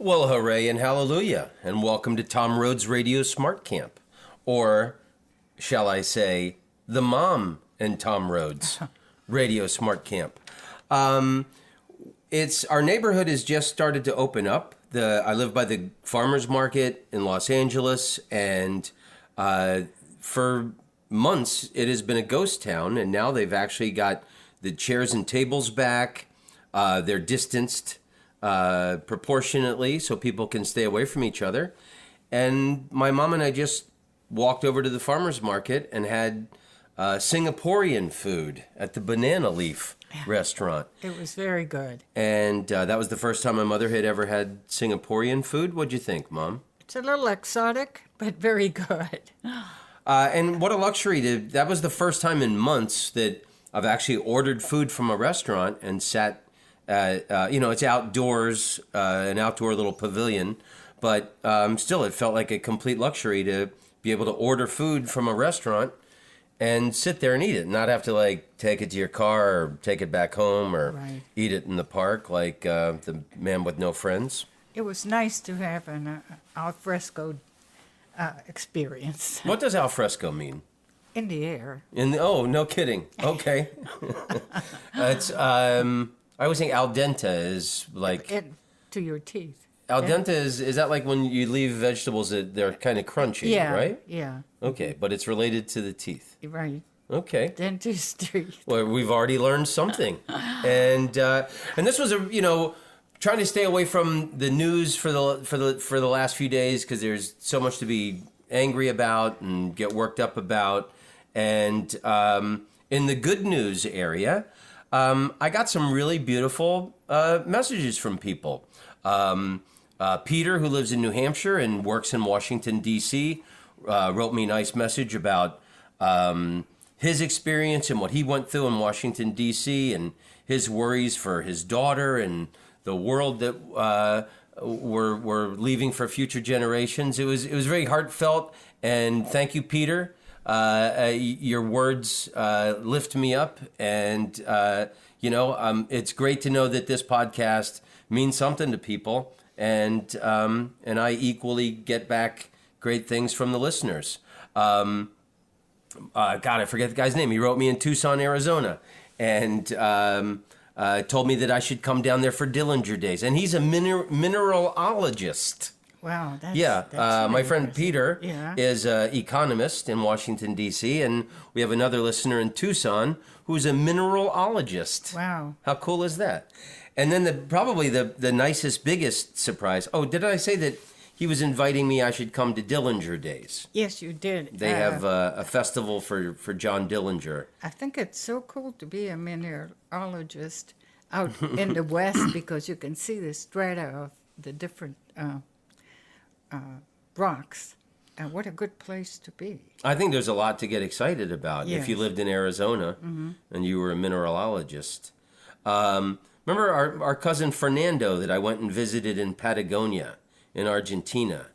Well, hooray and hallelujah, and welcome to Tom Rhodes Radio Smart Camp, or shall I say, the Mom and Tom Rhodes Radio Smart Camp. It's our neighborhood has just started to open up. I live by the farmers market in Los Angeles, and for months it has been a ghost town, and now they've actually got the chairs and tables back. They're distanced proportionately so people can stay away from each other. And my mom and I just walked over to the farmer's market and had Singaporean food at the Banana Leaf restaurant. It was very good. And that was the first time my mother had ever had Singaporean food. What'd you think, Mom? It's a little exotic, but very good. And what a luxury that was the first time in months that I've actually ordered food from a restaurant and sat. It's outdoors, an outdoor little pavilion, but still it felt like a complete luxury to be able to order food from a restaurant and sit there and eat it, not have to take it to your car or take it back home or eat it in the park like the man with no friends. It was nice to have an al fresco experience. What does al fresco mean? In the air. Oh, no kidding. Okay. It's I always think al dente is like... to your teeth. Al dente is that like when you leave vegetables that they're kind of crunchy, right? Yeah. Okay, but it's related to the teeth. Right. Okay. Dentistry. Well, we've already learned something. And this was trying to stay away from the news for the last few days because there's so much to be angry about and get worked up about. And in the good news area, I got some really beautiful messages from people. Peter, who lives in New Hampshire and works in Washington, D.C., wrote me a nice message about his experience and what he went through in Washington, D.C., and his worries for his daughter and the world that we're leaving for future generations. It was very heartfelt, and thank you, Peter. Your words lift me up, and it's great to know that this podcast means something to people, and I equally get back great things from the listeners. God, I forget the guy's name. He wrote me in Tucson, Arizona, and told me that I should come down there for Dillinger Days, and he's a mineralologist. Wow, that's my friend Peter Yeah. is an economist in Washington, D.C., and we have another listener in Tucson who's a mineralologist. Wow. How cool is that? And then probably the nicest, biggest surprise. Oh, did I say that he was inviting me I should come to Dillinger Days? Yes, you did. They have a festival for John Dillinger. I think it's so cool to be a mineralogist out in the West because you can see the strata of the different rocks. What a good place to be. I think there's a lot to get excited about if you Yes. lived in Arizona and you were a mineralologist. Remember our cousin Fernando that I went and visited in Patagonia in Argentina?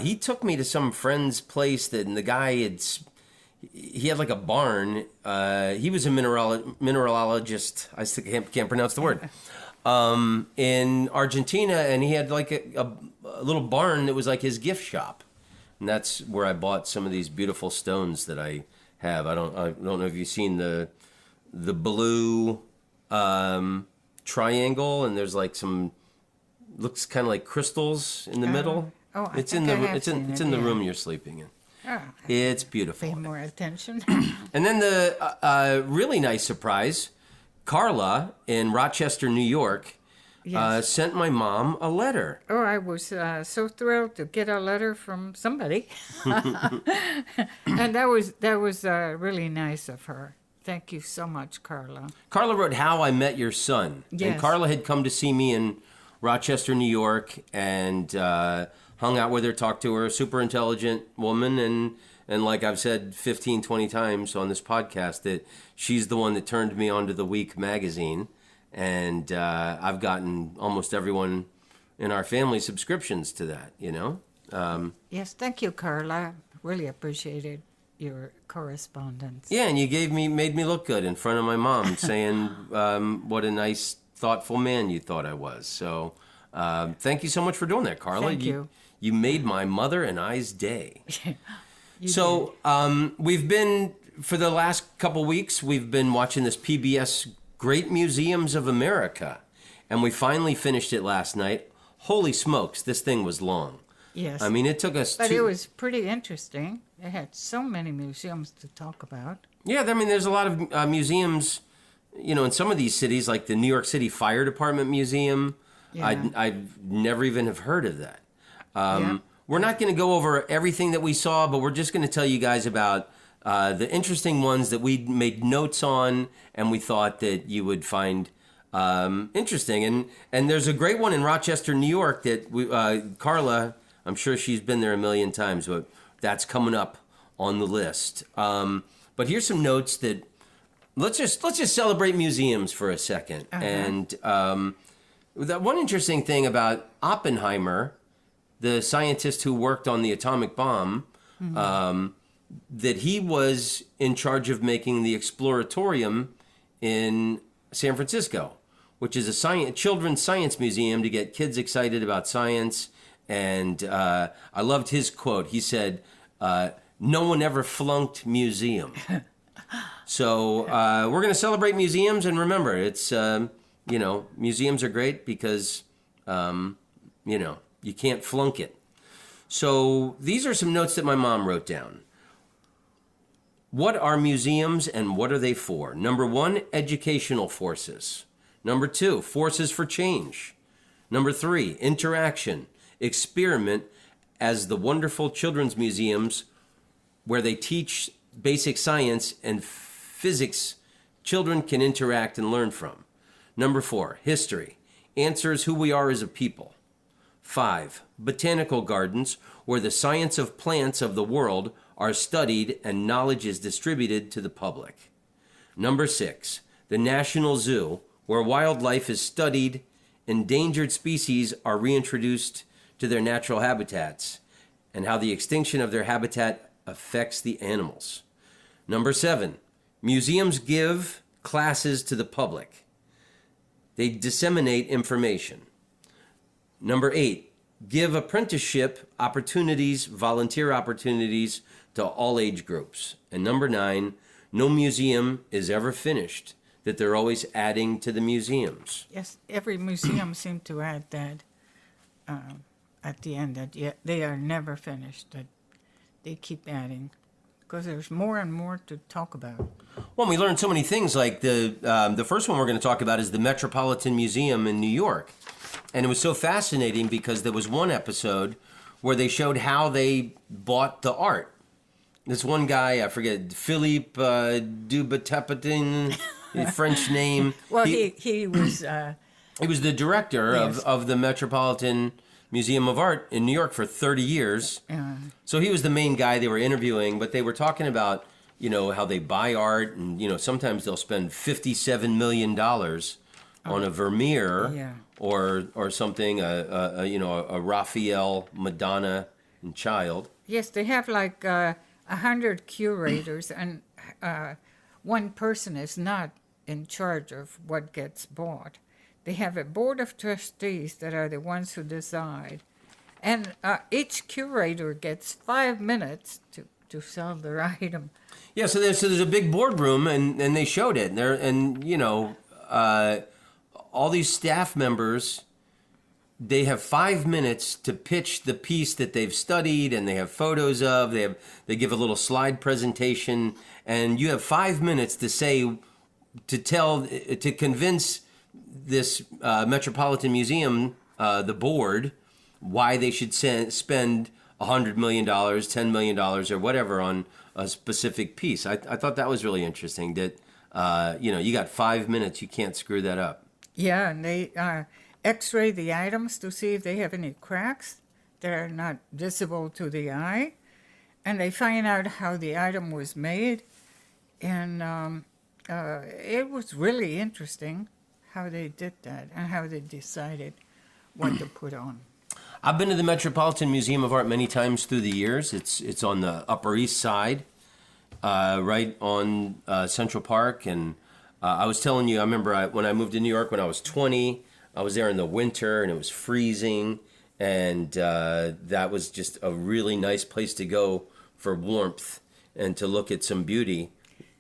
He took me to some friend's place and the guy he had like a barn. He was a mineralologist. I still can't pronounce the word. In Argentina, and he had like a little barn that was like his gift shop, and that's where I bought some of these beautiful stones that I have. I don't know if you've seen the blue triangle, and there's like some looks kind of like crystals in the middle. Oh, it's in the room you're sleeping in. Oh, It's beautiful. pay more attention. And then the really nice surprise, Carla in Rochester, New York, Yes. sent my mom a letter. Oh, I was so thrilled to get a letter from somebody, and that was really nice of her. Thank you so much, Carla. Carla wrote how I met your son. And Yes. Carla had come to see me in Rochester, New York, and hung out with her, talked to her, super intelligent woman, and like I've said 15, 20 times on this podcast, that she's the one that turned me onto the Week magazine. And I've gotten almost everyone in our family subscriptions to that, Yes, thank you, Carla. Really appreciated your correspondence. Yeah, and you made me look good in front of my mom, saying what a nice, thoughtful man you thought I was. So Thank you so much for doing that, Carla. Thank you. You made my mother and I's day. You We've been, for the last couple weeks, we've been watching this PBS Great Museums of America. And we finally finished it last night. Holy smokes, this thing was long. Yes. I mean, it took us But it was pretty interesting. They had so many museums to talk about. Yeah, I mean, there's a lot of museums, in some of these cities, like the New York City Fire Department Museum. Yeah. I'd never even have heard of that. Yeah. We're not going to go over everything that we saw, but we're just going to tell you guys about the interesting ones that we made notes on and we thought that you would find interesting. And there's a great one in Rochester, New York that Carla, I'm sure she's been there a million times, but that's coming up on the list. But here's some notes that let's just celebrate museums for a second. Uh-huh. And that one interesting thing about Oppenheimer, the scientist who worked on the atomic bomb, that he was in charge of making the Exploratorium in San Francisco, which is a children's science museum to get kids excited about science. And I loved his quote. He said, "No one ever flunked museum." So we're going to celebrate museums, and remember, it's museums are great because you can't flunk it. So these are some notes that my mom wrote down. What are museums and what are they for? Number 1, educational forces. Number 2, forces for change. Number 3, interaction, experiment as the wonderful children's museums where they teach basic science and physics children can interact and learn from. Number 4, history, answers who we are as a people. 5, botanical gardens where the science of plants of the world are studied and knowledge is distributed to the public. Number 6, the National Zoo, where wildlife is studied, endangered species are reintroduced to their natural habitats, and how the extinction of their habitat affects the animals. Number 7, museums give classes to the public. They disseminate information. Number 8, give apprenticeship opportunities, volunteer opportunities to all age groups. And number 9, no museum is ever finished, that they're always adding to the museums. Yes, every museum seemed to add that at the end, that they are never finished, that they keep adding, because there's more and more to talk about. Well, we learned so many things, like the first one we're going to talk about is the Metropolitan Museum in New York. And it was so fascinating because there was one episode where they showed how they bought the art. This one guy, I forget, Philippe Dubatepatin, French name. Well, he was... he was the director Yes. of the Metropolitan Museum of Art in New York for 30 years. So he was the main guy they were interviewing, but they were talking about, how they buy art, and, sometimes they'll spend $57 million on a Vermeer or something, a Raphael, Madonna, and Child. Yes, they have like 100 curators, and one person is not in charge of what gets bought. They have a board of trustees that are the ones who decide. And each curator gets 5 minutes to sell their item. Yeah, so there's a big boardroom, and they showed it. All these staff members, they have 5 minutes to pitch the piece that they've studied, and they have photos of. They give a little slide presentation, and you have 5 minutes to convince this Metropolitan Museum, the board, why they should spend $100 million, $10 million, or whatever on a specific piece. I thought that was really interesting. That you got 5 minutes, you can't screw that up. Yeah, and they X-ray the items to see if they have any cracks that are not visible to the eye, and they find out how the item was made, and it was really interesting how they did that and how they decided what to put on. I've been to the Metropolitan Museum of Art many times through the years. It's on the Upper East Side, right on Central Park. And I was telling you, I remember when I moved to New York when I was 20, I was there in the winter, and it was freezing, and that was just a really nice place to go for warmth and to look at some beauty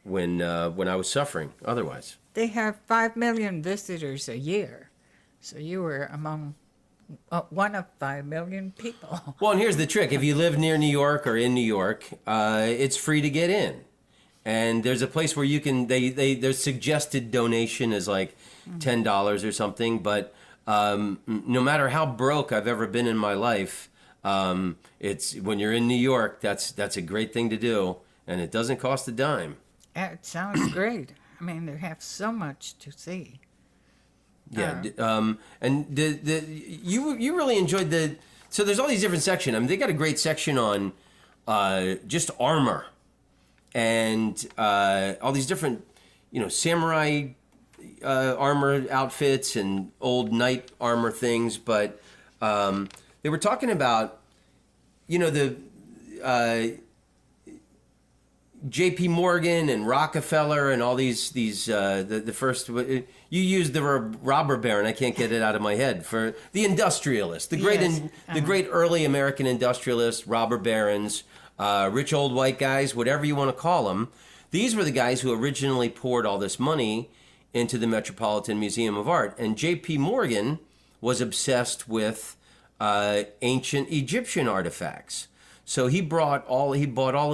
when I was suffering otherwise. They have 5 million visitors a year, so you were among one of 5 million people. Well, and here's the trick. If you live near New York or in New York, it's free to get in. And there's a place where you can, their suggested donation is like $10 or something. But no matter how broke I've ever been in my life, it's when you're in New York, that's a great thing to do. And it doesn't cost a dime. It sounds great. I mean, they have so much to see. Yeah, and you really enjoyed so there's all these different sections. I mean, they got a great section on just armor and all these different, samurai armor outfits and old knight armor things. But they were talking about, the J.P. Morgan and Rockefeller and all these the first. You used the robber baron. I can't get it out of my head. For the industrialist, the great early American industrialists, robber barons, rich old white guys, whatever you want to call them. These were the guys who originally poured all this money into the Metropolitan Museum of Art. And J.P. Morgan was obsessed with ancient Egyptian artifacts. So he bought all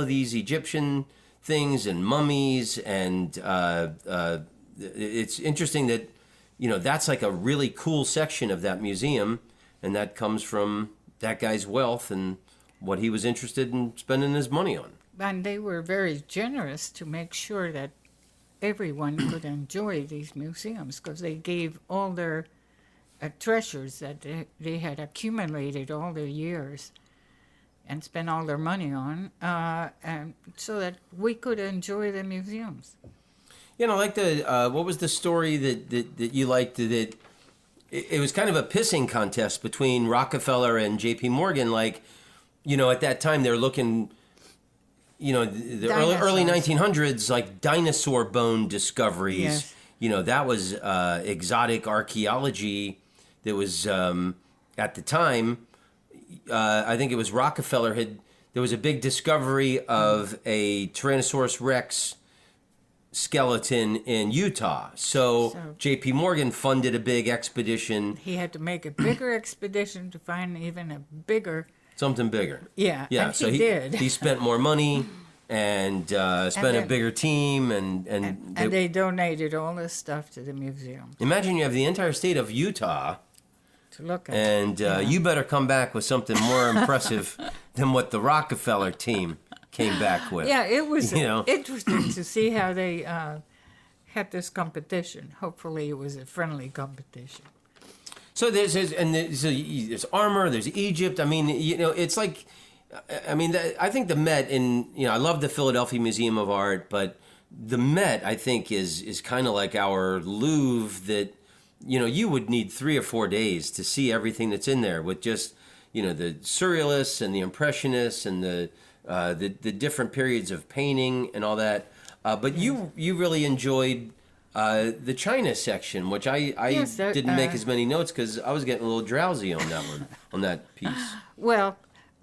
of these Egyptian things and mummies, and it's interesting that that's like a really cool section of that museum, and that comes from that guy's wealth and what he was interested in spending his money on. And they were very generous to make sure that everyone could enjoy these museums, because they gave all their treasures that they had accumulated all their years and spent all their money on, and so that we could enjoy the museums. I like what was the story that you liked, that it was kind of a pissing contest between Rockefeller and J.P. Morgan. Like, at that time they're looking, the early 1900s, like dinosaur bone discoveries. Yes. That was exotic archaeology that was, at the time, I think it was Rockefeller there was a big discovery of a Tyrannosaurus Rex skeleton in Utah. So J.P. Morgan funded a big expedition. He had to make a bigger expedition to find even a bigger... Something bigger. Yeah, and so he did. He spent more money and spent a bigger team. And they donated all this stuff to the museum. Imagine you have the entire state of Utah to look at. And you better come back with something more impressive than what the Rockefeller team came back with. Yeah, it was interesting to see how they had this competition. Hopefully it was a friendly competition. So there's armor, there's Egypt. I mean, it's like, I think the Met I love the Philadelphia Museum of Art, but the Met, I think, is kind of like our Louvre that, you would need 3 or 4 days to see everything that's in there with just, the Surrealists and the Impressionists and the different periods of painting and all that. But you really enjoyed the China section, which I didn't make as many notes because I was getting a little drowsy on that one, on that piece. Well,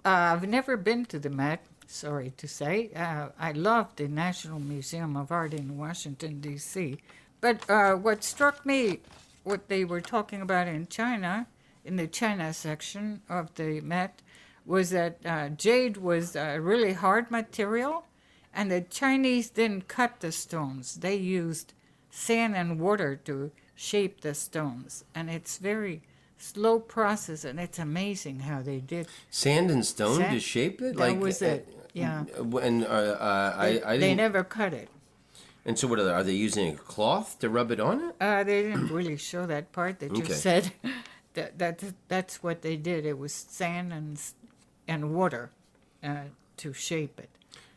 I've never been to the Met, sorry to say. I love the National Museum of Art in Washington, D.C. But what struck me, what they were talking about in China, in the China section of the Met, was that jade was a really hard material, and the Chinese didn't cut the stones. They used sand and water to shape the stones, and it's very slow process, and it's amazing how they did. Sand and stone to shape it? That was it, yeah. And they never cut it. And so what are they using a cloth to rub it on it? They didn't really show that part. They just said that's what they did. It was sand and water to shape it.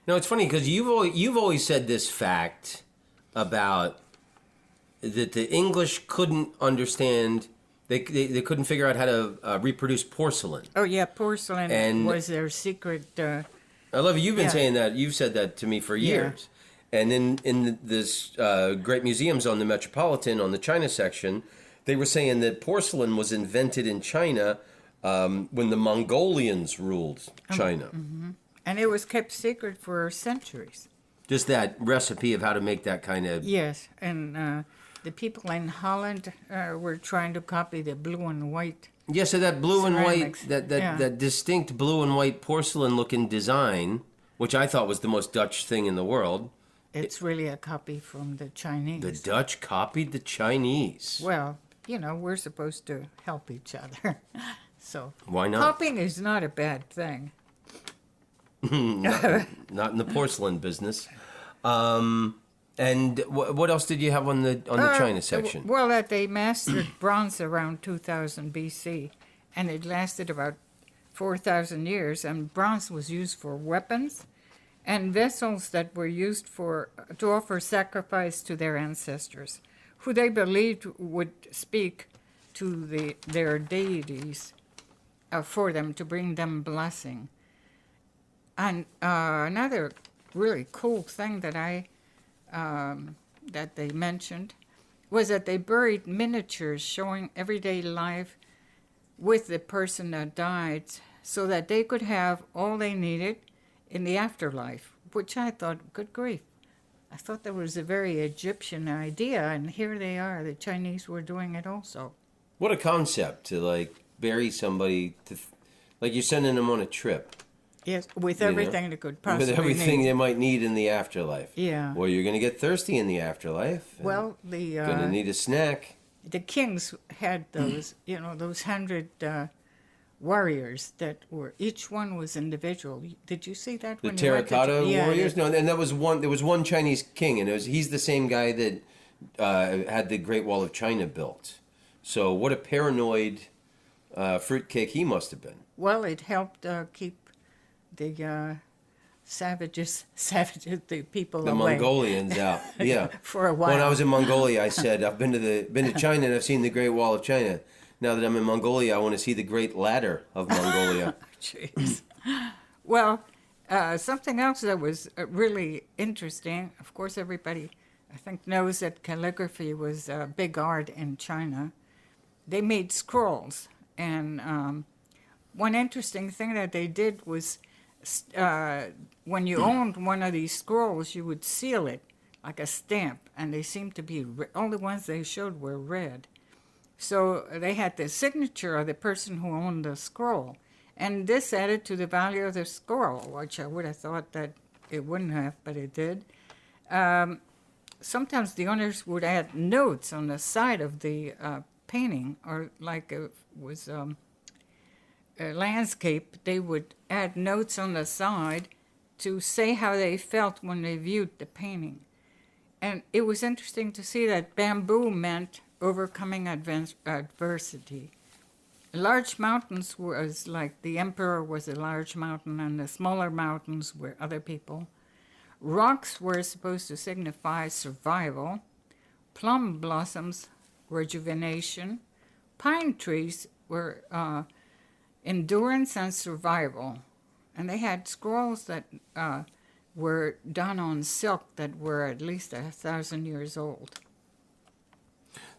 No, it's funny because you've always said this fact about that the English couldn't understand. They couldn't figure out how to reproduce porcelain. Oh yeah, porcelain was their secret. I love you. You've been saying that. You've said that to me for years. And in this great museums on the Metropolitan, on the China section, they were saying that porcelain was invented in China when the Mongolians ruled China. And it was kept secret for centuries. Just that recipe of how to make that kind of... Yes, and the people in Holland were trying to copy the blue and white. Yeah, so that blue ceramics. and white, that distinct blue and white porcelain-looking design, which I thought was the most Dutch thing in the world. It's really a copy from the Chinese. The Dutch copied the Chinese. Well, we're supposed to help each other. So why not? Copying is not a bad thing. not in the porcelain business. And what else did you have on the China section? Well, that they mastered bronze around 2000 BC, and it lasted about 4,000 years. And bronze was used for weapons and vessels that were used to offer sacrifice to their ancestors, who they believed would speak to their deities for them to bring them blessing. And another really cool thing that that they mentioned was that they buried miniatures showing everyday life with the person that died, so that they could have all they needed in the afterlife, which I thought, good grief. I thought that was a very Egyptian idea, and here they are. The Chinese were doing it also. What a concept to bury somebody, like you're sending them on a trip. Yes, with everything they could possibly With everything need. they might need in the afterlife. Yeah. Well, you're going to get thirsty in the afterlife. Well, going to need a snack. The kings had those, those 100 warriors that were, each one was individual. Did you see that? The when you went to terracotta warriors? Yeah. No, and there was one Chinese king, and he's the same guy that had the Great Wall of China built. So what a paranoid fruitcake he must have been. Well, it helped keep the savages, the people the away. Mongolians out. Yeah. For a while. When I was in Mongolia, I said, I've been to China and I've seen the Great Wall of China. Now that I'm in Mongolia, I want to see the Great Ladder of Mongolia. Jeez. Well, something else that was really interesting, of course everybody, I think, knows that calligraphy was big art in China. They made scrolls, and one interesting thing that they did was when you owned one of these scrolls, you would seal it like a stamp, and they seemed to be, only ones they showed were red. So they had the signature of the person who owned the scroll, and this added to the value of the scroll, which I would have thought that it wouldn't have, but it did. Sometimes the owners would add notes on the side of the painting, or like it was a landscape, they would add notes on the side to say how they felt when they viewed the painting. And it was interesting to see that bamboo meant overcoming adversity. Large mountains was like the emperor was a large mountain, and the smaller mountains were other people. Rocks were supposed to signify survival. Plum blossoms, rejuvenation. Pine trees were endurance and survival. And they had scrolls that were done on silk that were at least 1,000 years old.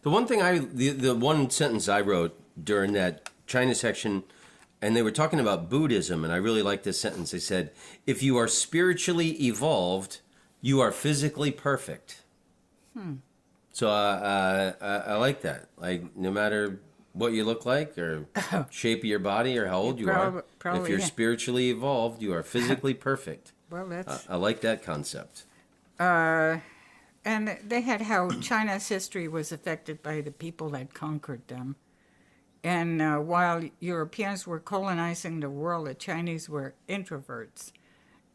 The one thing the one sentence I wrote during that China section, and they were talking about Buddhism, and I really liked this sentence. They said, if you are spiritually evolved, you are physically perfect. So I like that. Like, no matter what you look like or shape of your body or how old you are, if you're spiritually evolved, you are physically perfect. Well, that's... I like that concept. And they had how China's history was affected by the people that conquered them. And while Europeans were colonizing the world, the Chinese were introverts,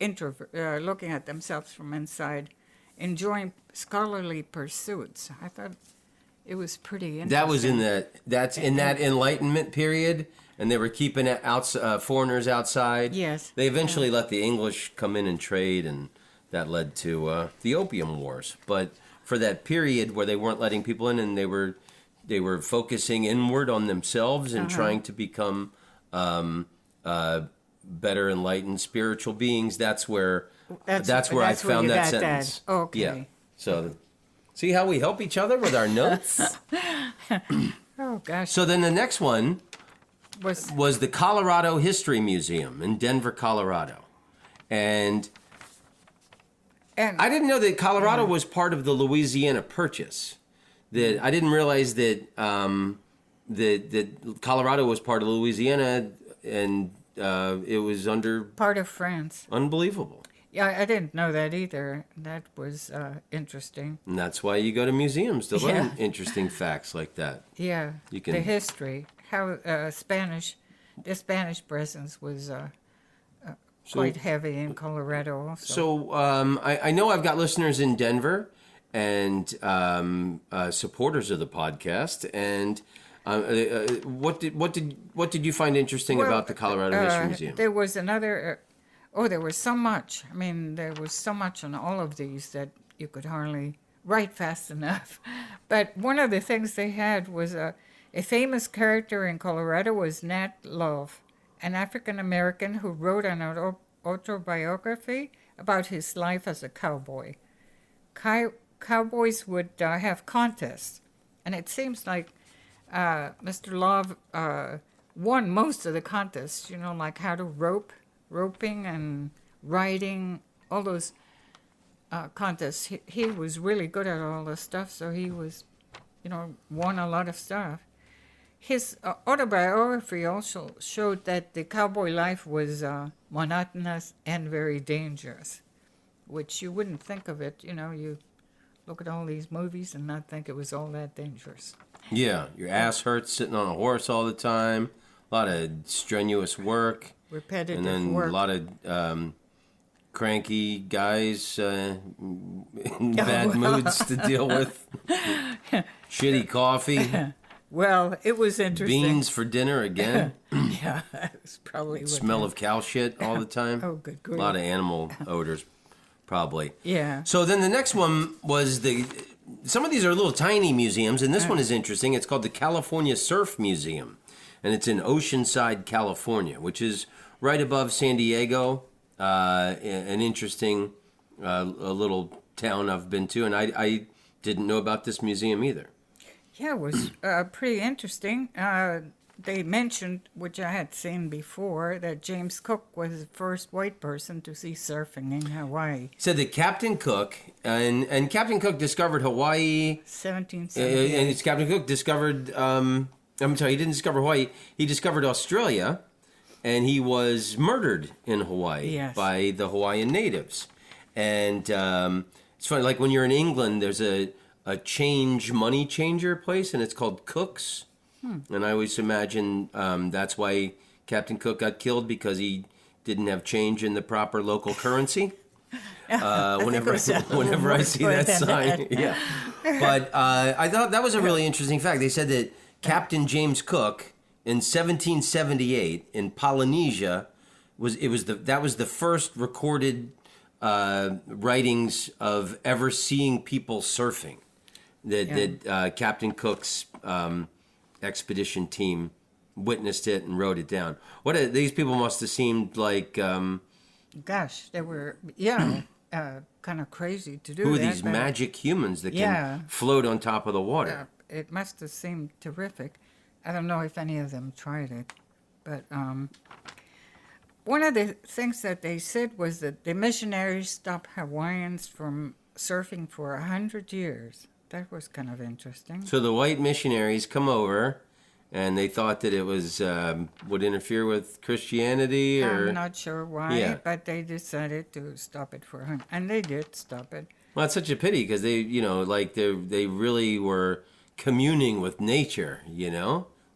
looking at themselves from inside, enjoying scholarly pursuits. I thought it was pretty interesting. That was in that Enlightenment period, and they were keeping foreigners outside. Yes. They eventually let the English come in and trade, and that led to the Opium Wars. But for that period where they weren't letting people in, and they were focusing inward on themselves and trying to become better enlightened spiritual beings, that's where I found that sentence. Okay. Yeah. So See how we help each other with our notes? Oh, gosh. So then the next one was the Colorado History Museum in Denver, Colorado. And I didn't know that Colorado was part of the Louisiana Purchase. That I didn't realize that that Colorado was part of Louisiana, and it was under part of France. Unbelievable. Yeah, I didn't know that either. That was interesting. And that's why you go to museums to learn interesting facts like that. Yeah, You can, the history, how the Spanish presence was quite heavy in Colorado also. So I know I've got listeners in Denver and supporters of the podcast. And what did you find interesting about the Colorado History Museum? There was another. There was so much. I mean, there was so much on all of these that you could hardly write fast enough. But one of the things they had was a famous character in Colorado was Nat Love, an African-American who wrote an autobiography about his life as a cowboy. Cowboys would have contests, and it seems like Mr. Love won most of the contests, like how to roping and riding, all those contests. He was really good at all this stuff, so he was, won a lot of stuff. His autobiography also showed that the cowboy life was monotonous and very dangerous, which you wouldn't think of it. You look at all these movies and not think it was all that dangerous. Yeah, your ass hurts sitting on a horse all the time, a lot of strenuous work. Repetitive and then work. A lot of cranky guys in bad moods to deal with. Shitty coffee. Well, it was interesting. Beans for dinner again. Yeah, that's probably what Smell of cow shit all the time. Oh, good grief. A lot of animal odors, probably. Yeah. So then the next one was some of these are little tiny museums, and this one is interesting. It's called the California Surf Museum, and it's in Oceanside, California, which is right above San Diego. An interesting a little town I've been to, and I didn't know about this museum either. Yeah, it was pretty interesting. They mentioned, which I had seen before, that James Cook was the first white person to see surfing in Hawaii. Said that Captain Cook, and Captain Cook discovered Hawaii. 1778. And it's Captain Cook discovered, I'm sorry, he didn't discover Hawaii. He discovered Australia, and he was murdered in Hawaii by the Hawaiian natives. And it's funny, like when you're in England, there's a money changer place, and it's called Cook's. And I always imagine that's why Captain Cook got killed, because he didn't have change in the proper local currency. Whenever I see that sign, yeah. But I thought that was a really interesting fact. They said that Captain James Cook in 1778 in Polynesia that was the first recorded writings of ever seeing people surfing. That Captain Cook's expedition team witnessed it and wrote it down. These people must have seemed like gosh, they were kind of crazy to do. Who are these magic humans that can float on top of the water? It must have seemed terrific. I don't know if any of them tried it, but one of the things that they said was that the missionaries stopped Hawaiians from surfing for 100 years. That was kind of interesting. So the white missionaries come over, and they thought that it was would interfere with Christianity, or I'm not sure why, but they decided to stop it for 100, and they did stop it. Well, it's such a pity, because they really were communing with nature,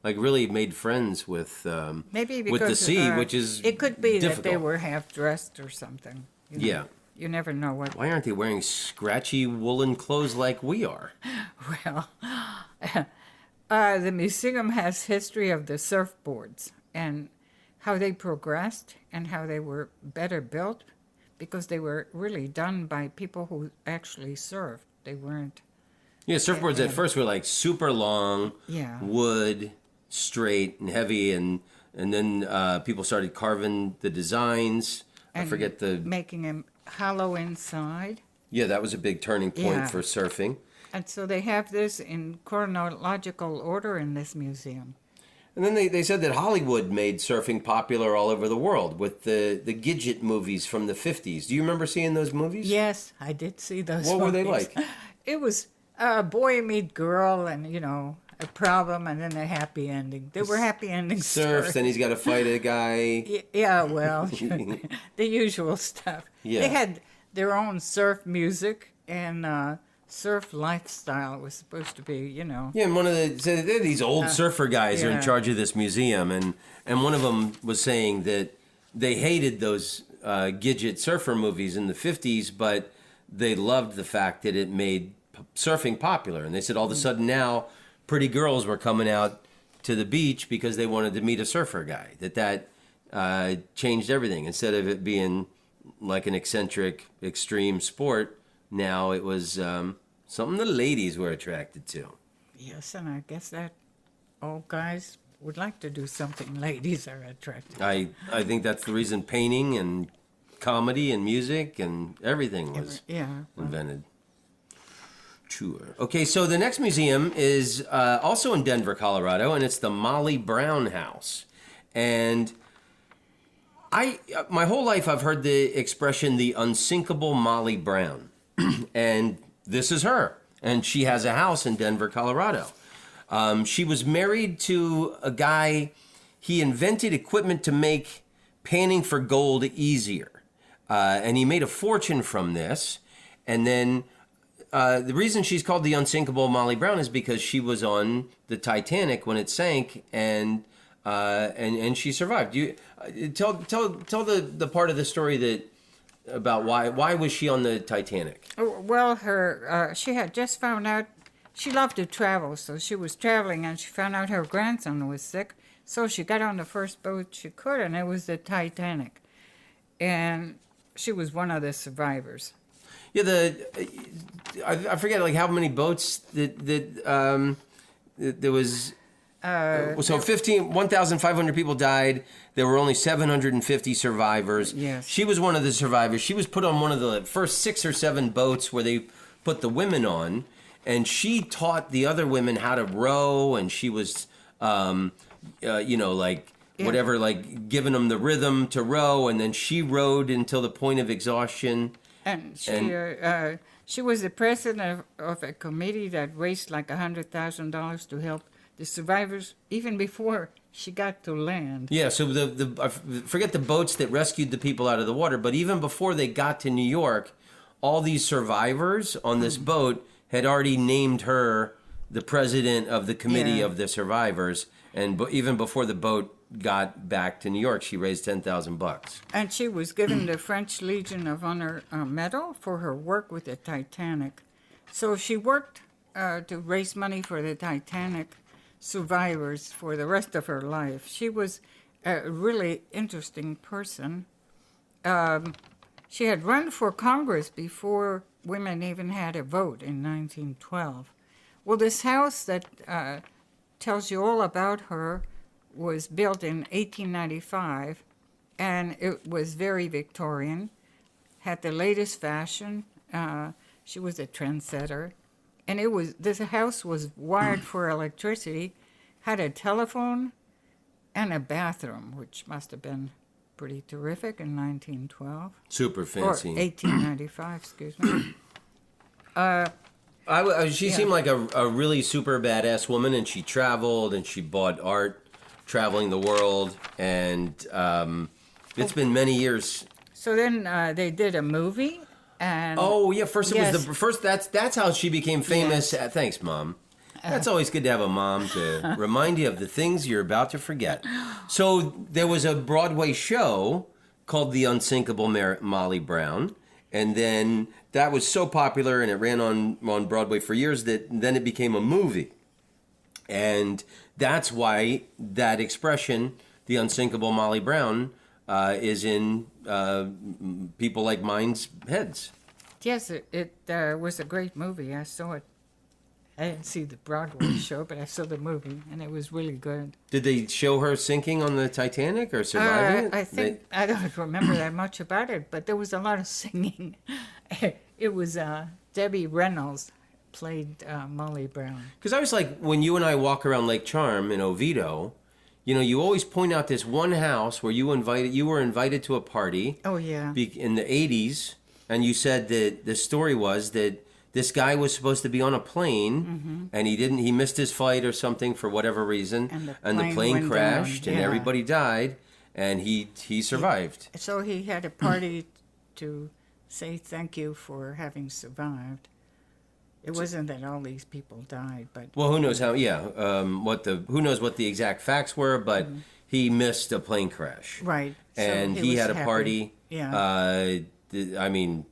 like really made friends with maybe because with the sea, which is it could be difficult. that they were half dressed or something. You never know what. Why aren't they wearing scratchy woolen clothes like we are? Well, the museum has history of the surfboards and how they progressed and how they were better built, because they were really done by people who actually surfed. They weren't. Yeah, surfboards at first were like super long, wood, straight and heavy, and then people started carving the designs. I forget making them hollow inside. Yeah, that was a big turning point for surfing. And so they have this in chronological order in this museum. And then they said that Hollywood made surfing popular all over the world with the Gidget movies from the 50s. Do you remember seeing those movies? Yes, I did see those What were they movies. like? It was a boy meet girl and, a problem and then a happy ending. They were happy endings. Surfs, and he's got to fight a guy. Yeah, well, the usual stuff. Yeah. They had their own surf music and surf lifestyle was supposed to be, Yeah, and one of they're these old surfer guys who are in charge of this museum, and one of them was saying that they hated those Gidget surfer movies in the 50s, but they loved the fact that it made surfing popular. And they said all of a sudden now pretty girls were coming out to the beach because they wanted to meet a surfer guy. That changed everything. Instead of it being like an eccentric, extreme sport, now it was something the ladies were attracted to. Yes, and I guess that all guys would like to do something ladies are attracted to. I think that's the reason painting and comedy and music and everything was invented. Sure. Okay, so the next museum is also in Denver, Colorado, and it's the Molly Brown House. And my whole life I've heard the expression the unsinkable Molly Brown. And this is her. And she has a house in Denver, Colorado. She was married to a guy. He invented equipment to make panning for gold easier. And he made a fortune from this. And then the reason she's called the unsinkable Molly Brown is because she was on the Titanic when it sank, and she survived. You tell the part of the story that about why was she on the Titanic? Well, she had just found out she loved to travel, so she was traveling and she found out her grandson was sick, so she got on the first boat she could, and it was the Titanic, and she was one of the survivors. Yeah, I forget like how many boats that there was. So 1,500 people died. There were only 750 survivors. Yes. She was one of the survivors. She was put on one of the first 6 or 7 boats where they put the women on, and she taught the other women how to row, and she was, whatever, like giving them the rhythm to row, and then she rowed until the point of exhaustion. And she was the president of a committee that raised like $100,000 to help the survivors even before she got to land. Yeah, so I forget the boats that rescued the people out of the water, but even before they got to New York, all these survivors on this boat had already named her the president of the committee of the survivors, and even before the boat got back to New York, she raised $10,000. And she was given the French Legion of Honor medal for her work with the Titanic. So she worked to raise money for the Titanic survivors for the rest of her life. She was a really interesting person. She had run for Congress before women even had a vote in 1912. Well, this house that tells you all about her was built in 1895, and it was very Victorian, had the latest fashion. She was a trendsetter. And this house was wired for electricity, had a telephone and a bathroom, which must have been pretty terrific in 1912. Super fancy. Or 1895, excuse me. She seemed like a really super badass woman, and she traveled and she bought art, traveling the world, and it's been many years. So then they did a movie. And First it was the first. That's how she became famous. Yes. Thanks, Mom. That's always good to have a mom to remind you of the things you're about to forget. So there was a Broadway show called The Unsinkable Molly Brown, and then that was so popular and it ran on Broadway for years that then it became a movie, and that's why that expression, The Unsinkable Molly Brown, is in people like mine's heads. Yes, it was a great movie. I saw it. I didn't see the Broadway show, but I saw the movie, and it was really good. Did they show her sinking on the Titanic or surviving it? I don't remember that much about it, but there was a lot of singing. It was Debbie Reynolds played Molly Brown. Because I was like, when you and I walk around Lake Charm in Oviedo, you know, you always point out this one house where you were invited to a party. Oh, yeah. In the 80s, and you said that the story was that this guy was supposed to be on a plane, and he missed his flight or something for whatever reason, and the plane crashed, and everybody died, and he survived. So he had a party to say thank you for having survived. It wasn't that all these people died, but well, who knows how? Yeah, who knows what the exact facts were? But he missed a plane crash, right? And so he had a happy. party. Yeah. I mean,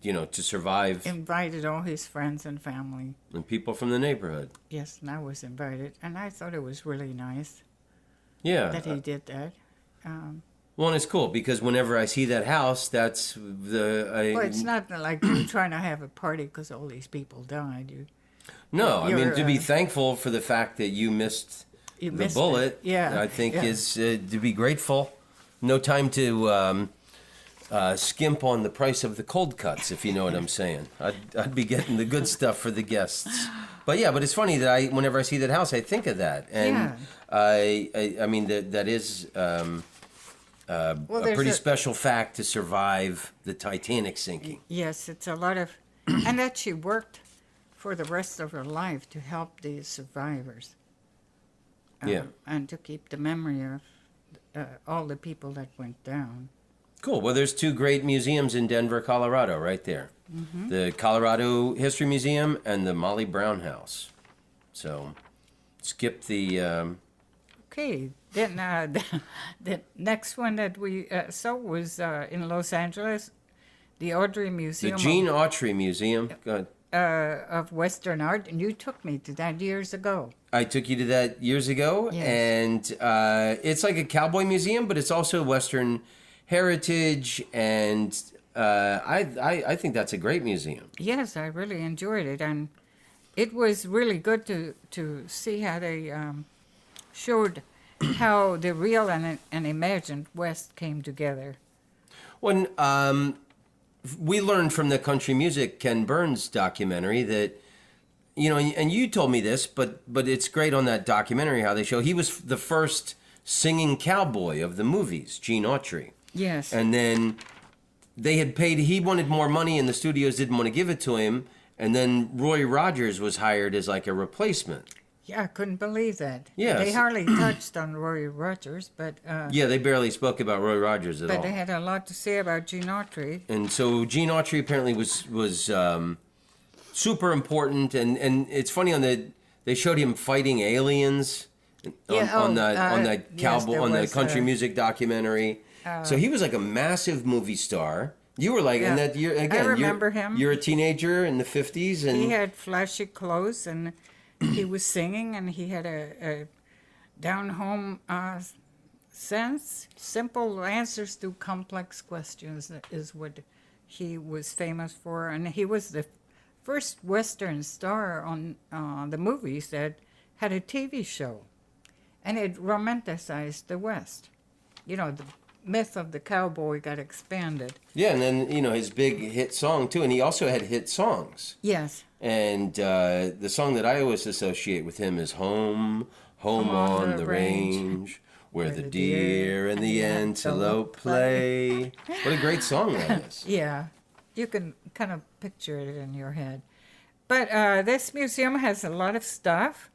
you know, to survive. Invited all his friends and family. And people from the neighborhood. Yes, and I was invited, and I thought it was really nice. Yeah. That he did that. Well, and it's cool because whenever I see that house, that's Well, it's not like you're trying to have a party because all these people died. I mean, to be thankful for the fact that you missed the bullet, I think is to be grateful. No time to skimp on the price of the cold cuts, if you know what I'm saying. I'd be getting the good stuff for the guests. But it's funny that whenever I see that house, I think of that. And I mean, that is... a pretty special fact to survive the Titanic sinking. Yes, it's a lot of... and that she worked for the rest of her life to help the survivors. And to keep the memory of all the people that went down. Cool. Well, there's two great museums in Denver, Colorado, right there. The Colorado History Museum and the Molly Brown House. So, skip the... Okay, then the next one that we saw was in Los Angeles, the Autry Museum. The Gene Autry Museum. Go ahead. Of Western art, and you took me to that years ago. I took you to that years ago, and it's like a cowboy museum, but it's also Western heritage, and I think that's a great museum. Yes, I really enjoyed it, and it was really good to see how they showed how the real and imagined West came together. When we learned from the country music Ken Burns documentary that, you know, and you told me this, but it's great on that documentary how they show he was the first singing cowboy of the movies, Gene Autry. Yes. And then they had paid, he wanted more money and the studios didn't want to give it to him. And then Roy Rogers was hired as like a replacement. Yeah, I couldn't believe that. Yes. They hardly touched on Roy Rogers, but... they barely spoke about Roy Rogers at all. But they had a lot to say about Gene Autry. And so Gene Autry apparently was super important. And it's funny, they showed him fighting aliens on that cowboy, on the country music documentary. So he was like a massive movie star. You were like, and that year again. I remember him. You're a teenager in the 50s, and he had flashy clothes, and he was singing, and he had a down-home sense. Simple answers to complex questions is what he was famous for, and he was the first Western star on the movies that had a TV show, and it romanticized the West. You know, the myth of the cowboy got expanded. Yeah, and then, you know, his big hit song, too. And he also had hit songs. Yes. And the song that I always associate with him is Home on the Range, where the deer and the antelope play. What a great song that is. Yeah, you can kind of picture it in your head. But this museum has a lot of stuff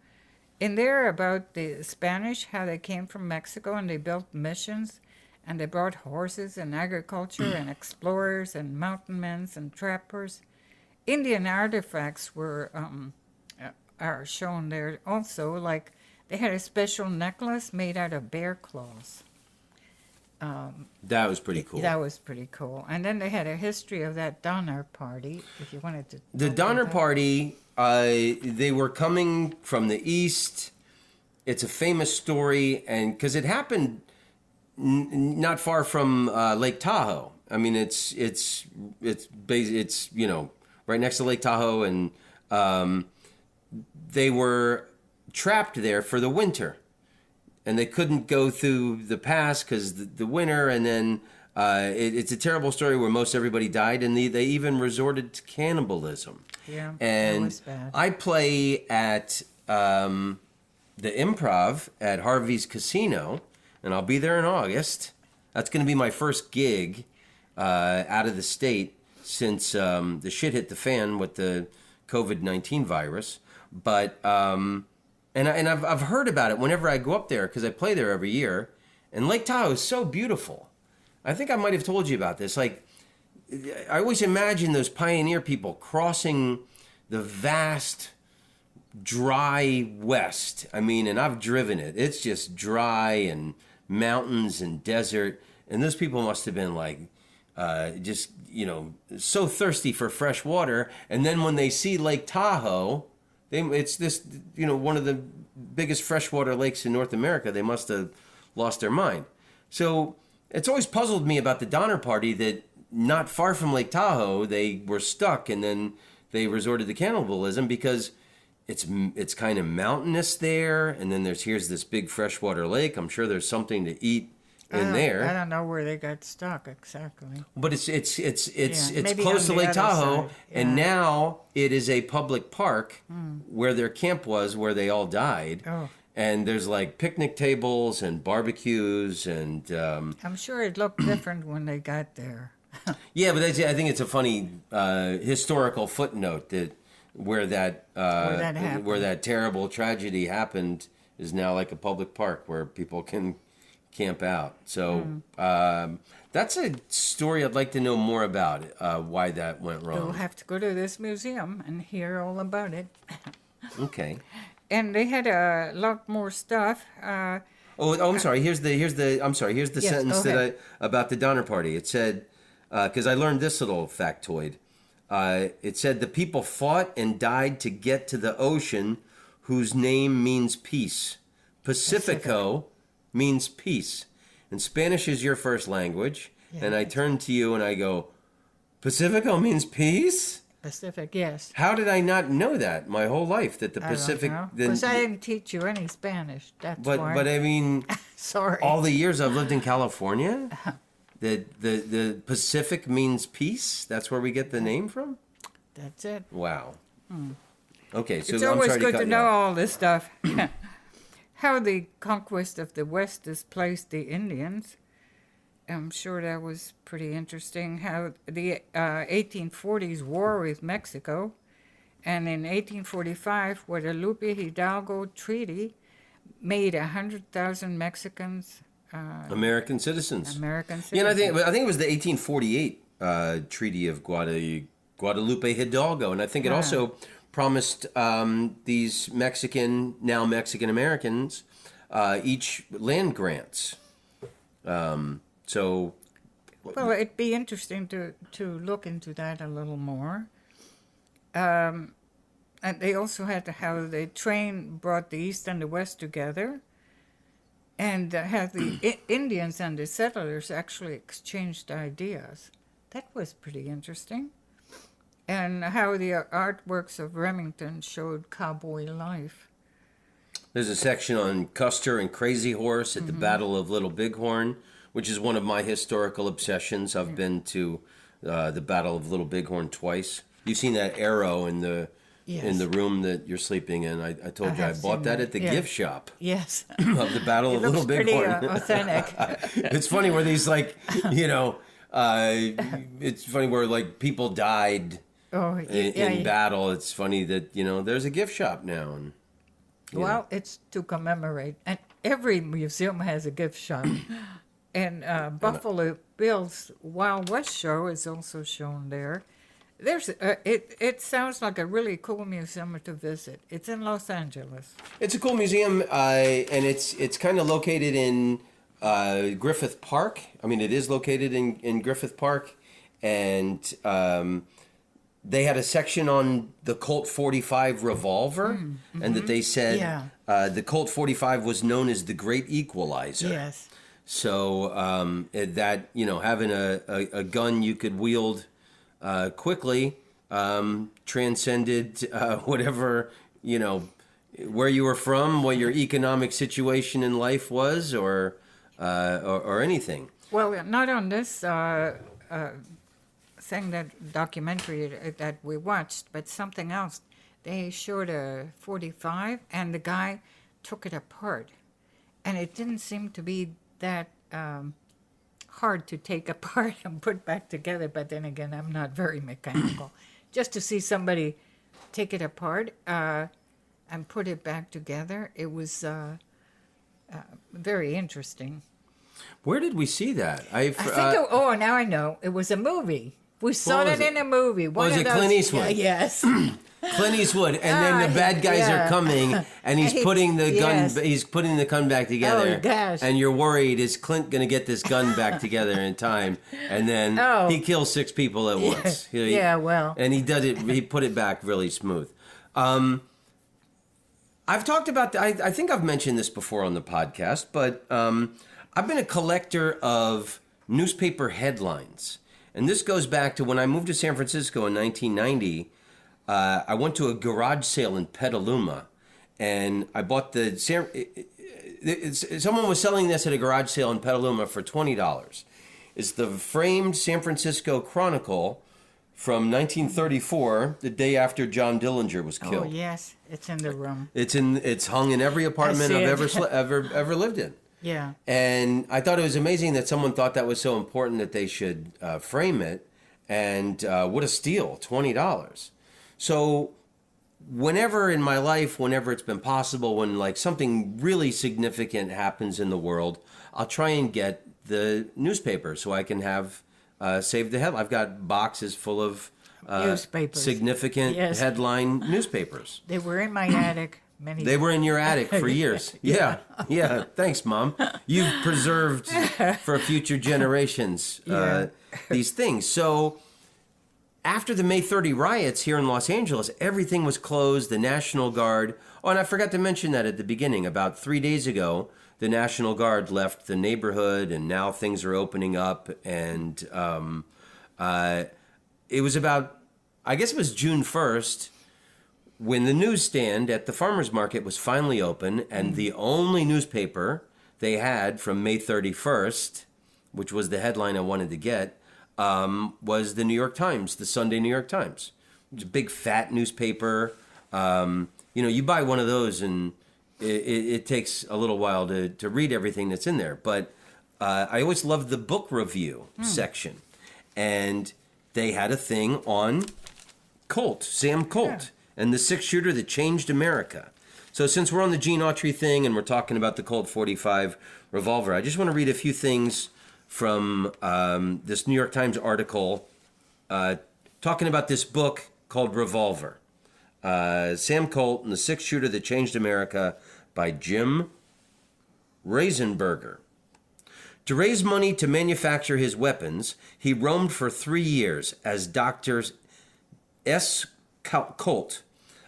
in there about the Spanish, how they came from Mexico and they built missions. And they brought horses and agriculture and explorers and mountain men and trappers. Indian artifacts are shown there also. Like they had a special necklace made out of bear claws. That was pretty cool. That was pretty cool. And then they had a history of that Donner Party, if you wanted to. The Donner Party, they were coming from the east. It's a famous story, and because it happened not far from Lake Tahoe. I mean, it's you know, right next to Lake Tahoe, and they were trapped there for the winter, and they couldn't go through the pass because the winter. And then It's a terrible story where most everybody died, and they even resorted to cannibalism. Yeah, And that was bad. I play at the Improv at Harvey's Casino, and I'll be there in August. That's going to be my first gig out of the state since the shit hit the fan with the COVID-19 virus. But and I've heard about it whenever I go up there because I play there every year. And Lake Tahoe is so beautiful. I think I might have told you about this. Like, I always imagine those pioneer people crossing the vast, dry West. I mean, and I've driven it. It's just dry and mountains and desert. And those people must have been like, just, so thirsty for fresh water. And then when they see Lake Tahoe, it's this, one of the biggest freshwater lakes in North America. They must have lost their mind. So it's always puzzled me about the Donner Party that not far from Lake Tahoe, they were stuck and then they resorted to cannibalism because it's kind of mountainous there. And then here's this big freshwater lake. I'm sure there's something to eat in there. I don't know where they got stuck exactly. But it's maybe close to on the Lake other Tahoe, side. Yeah. and now it is a public park where their camp was, where they all died. Oh. And there's like picnic tables and barbecues and I'm sure it looked different when they got there. yeah, but I think it's a funny historical footnote that where that happened. where that terrible tragedy happened is now like a public park where people can camp out. So that's a story I'd like to know more about, why that went wrong. You'll have to go to this museum and hear all about it. Okay. And they had a lot more stuff. I'm sorry. Here's the Yes, sentence go ahead. about the Donner Party. It said, because I learned this little factoid. It said the people fought and died to get to the ocean, whose name means peace. Pacifico means peace. And Spanish is your first language. Yeah. And I turn to you and I go, Pacifico means peace? Pacific, yes. How did I not know that my whole life, that the Pacific... Because I didn't teach you any Spanish. That's why. But I mean... Sorry. All the years I've lived in California, the Pacific means peace. That's where we get the name from. That's it. Wow. Okay, so It's I'm always sorry good cut to you know off. all this stuff. How the conquest of the West displaced the Indians. I'm sure that was pretty interesting. How the 1840s war with Mexico, and in 1845, Guadalupe Hidalgo Treaty made 100,000 Mexicans American citizens. American Yeah, and citizens. I think it was the 1848 Treaty of Guadalupe Hidalgo, and I think it also promised these now Mexican Americans each land grants. So, Well, it'd be interesting to look into that a little more. And they also had how the train brought the East and the West together, and how the Indians and the settlers actually exchanged ideas. That was pretty interesting. And how the artworks of Remington showed cowboy life. there's a section on Custer and Crazy Horse at the Battle of Little Bighorn, which is one of my historical obsessions. I've been to the Battle of Little Bighorn twice. You've seen that arrow in the room that you're sleeping in. I told you I have bought seen that that, at the yeah. gift shop Yes. of the Battle of It Little looks pretty Bighorn. authentic. It's funny where these it's funny where like people died Oh, in battle. It's funny that there's a gift shop now, and Well, it's to commemorate. And every museum has a gift shop. And Buffalo Bill's Wild West show is also shown there. It sounds like a really cool museum to visit. It's in Los Angeles. it's a cool museum, and it's kind of located in Griffith Park. I mean, it is located in Griffith Park, and they had a section on the Colt 45 revolver, and that they said the Colt 45 was known as the Great Equalizer. Yes. So that having a gun you could wield quickly transcended whatever where you were from, what your economic situation in life was, or anything. Well, not on this thing, that documentary that we watched, but something else. They showed a 45, and the guy took it apart, and it didn't seem to be that hard to take apart and put back together. But then again, I'm not very mechanical. Just to see somebody take it apart and put it back together, it was very interesting. Where did we see that? I think, now I know. It was a movie. We saw was that in a movie. Was it Clint Eastwood? Yes. Clint Eastwood, and then the bad guys are coming, and he's putting the gun. Yes. He's putting the gun back together. Oh, gosh. And you're worried, is Clint going to get this gun back together in time? And then he kills 6 people at once. Well. And he does it. He put it back really smooth. I've talked about. I think I've mentioned this before on the podcast, but I've been a collector of newspaper headlines, and this goes back to when I moved to San Francisco in 1990. I went to a garage sale in Petaluma, and I bought someone was selling this at a garage sale in Petaluma for $20. It's the framed San Francisco Chronicle from 1934, the day after John Dillinger was killed. Oh, yes. It's in the room. It's hung in every apartment I've ever lived in. Yeah. And I thought it was amazing that someone thought that was so important that they should frame it. And what a steal, $20. So whenever in my life, whenever it's been possible, when like something really significant happens in the world, I'll try and get the newspaper so I can have saved the headline. I've got boxes full of newspapers. Significant headline newspapers. They were in my attic. They were in your attic for years. Yeah. Thanks, Mom. You've preserved for future generations these things. So after the May 30 riots here in Los Angeles, everything was closed. The National Guard. Oh, and I forgot to mention that at the beginning. About 3 days ago, the National Guard left the neighborhood, and now things are opening up. And it was about, I guess it was June 1st, when the newsstand at the farmer's market was finally open, and the only newspaper they had from May 31st, which was the headline I wanted to get, was the New York Times, the Sunday New York Times. It was a big, fat newspaper. You buy one of those, and it takes a little while to read everything that's in there. But I always loved the book review section. And they had a thing on Colt, Sam Colt, and the 6-shooter that changed America. So since we're on the Gene Autry thing and we're talking about the Colt 45 revolver, I just want to read a few things from this New York Times article talking about this book called Revolver. Sam Colt and the 6-shooter that changed America by Jim Reisenberger. To raise money to manufacture his weapons, he roamed for 3 years as Dr. S. Colt,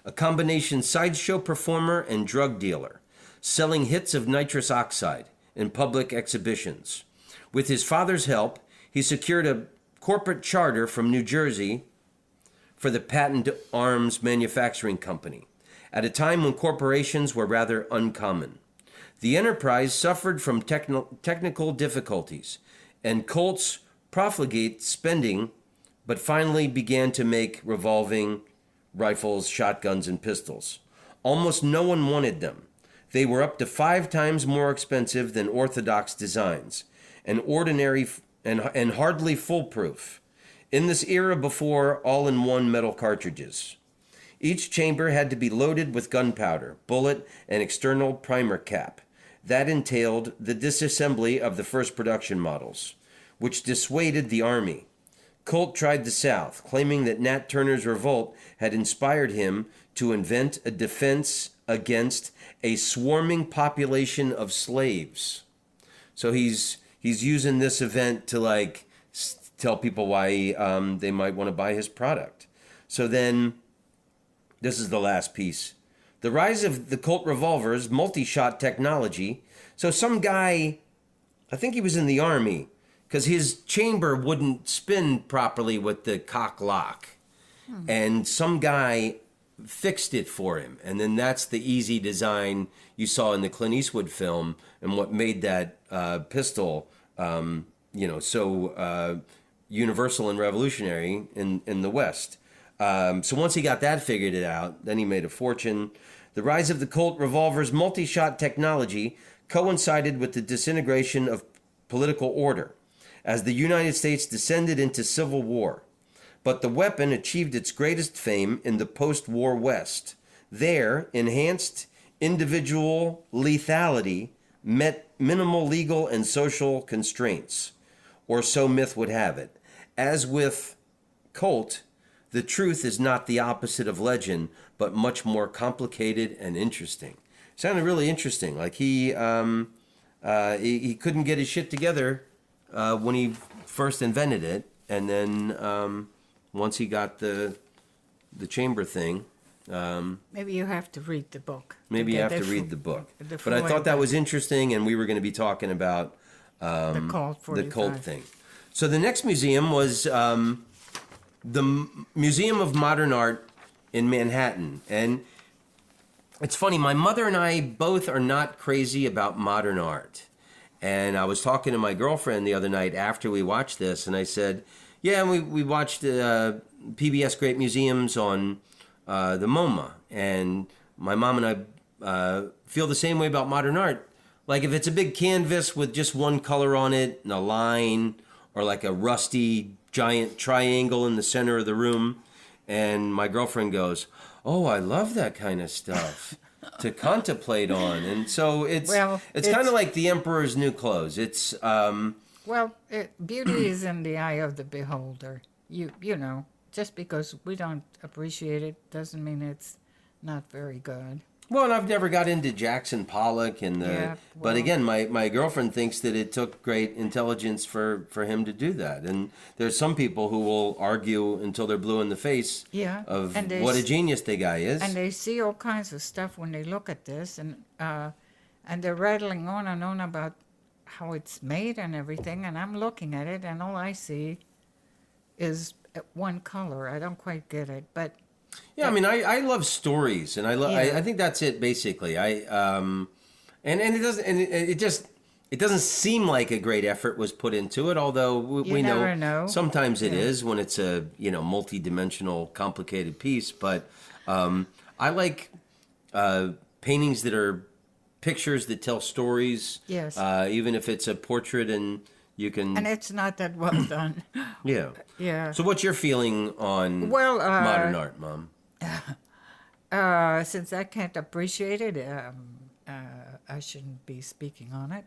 a combination sideshow performer and drug dealer, selling hits of nitrous oxide in public exhibitions. With his father's help, he secured a corporate charter from New Jersey for the Patent Arms Manufacturing Company, at a time when corporations were rather uncommon. The enterprise suffered from technical difficulties, and Colt's profligate spending, but finally began to make revolving rifles, shotguns, and pistols. Almost no one wanted them. They were up to 5 times more expensive than orthodox designs, and ordinary and hardly foolproof. In this era before all-in-one metal cartridges, each chamber had to be loaded with gunpowder, bullet, and external primer cap. That entailed the disassembly of the first production models, which dissuaded the Army. Colt tried the South, claiming that Nat Turner's revolt had inspired him to invent a defense against a swarming population of slaves. So he's using this event to tell people why they might want to buy his product. So then, this is the last piece. The rise of the Colt revolver's multi-shot technology. So some guy, I think he was in the Army, because his chamber wouldn't spin properly with the cock lock. And some guy fixed it for him. And then that's the easy design you saw in the Clint Eastwood film, and what made that pistol so universal and revolutionary in the West. So once he got that figured out, then he made a fortune. The rise of the Colt revolver's multi-shot technology coincided with the disintegration of political order as the United States descended into civil war. But the weapon achieved its greatest fame in the post-war West. There, enhanced individual lethality met minimal legal and social constraints, or so myth would have it. As with Colt, the truth is not the opposite of legend, but much more complicated and interesting. Sounded really interesting. Like he couldn't get his shit together when he first invented it, and then once he got the chamber thing. Maybe you have to read the book. Maybe you have to read the book. But I thought that was interesting, and we were going to be talking about the Colt thing. So the next museum was the Museum of Modern Art in Manhattan. And it's funny, my mother and I both are not crazy about modern art. And I was talking to my girlfriend the other night after we watched this, and I said, yeah, we watched PBS Great Museums on the MoMA. And my mom and I feel the same way about modern art. Like if it's a big canvas with just one color on it and a line, or like a rusty giant triangle in the center of the room, and my girlfriend goes, oh, I love that kind of stuff to contemplate on. And so it's kind of like the emperor's new clothes. It's beauty is in the eye of the beholder. You know, just because we don't appreciate it doesn't mean it's not very good. Well, and I've never got into Jackson Pollock but again, my girlfriend thinks that it took great intelligence for him to do that. And there's some people who will argue until they're blue in the face of what a genius the guy is. And they see all kinds of stuff when they look at this, and they're rattling on and on about how it's made and everything, and I'm looking at it, and all I see is one color. I don't quite get it, but yeah, I mean, I love stories, and I think that's it basically. And it doesn't seem like a great effort was put into it, although we know sometimes it is when it's a multi-dimensional complicated piece. But I like paintings that are pictures that tell stories. Yes. Even if it's a portrait and you can. And it's not that well done. Yeah. Yeah. So what's your feeling on modern art, Mom? Since I can't appreciate it, I shouldn't be speaking on it.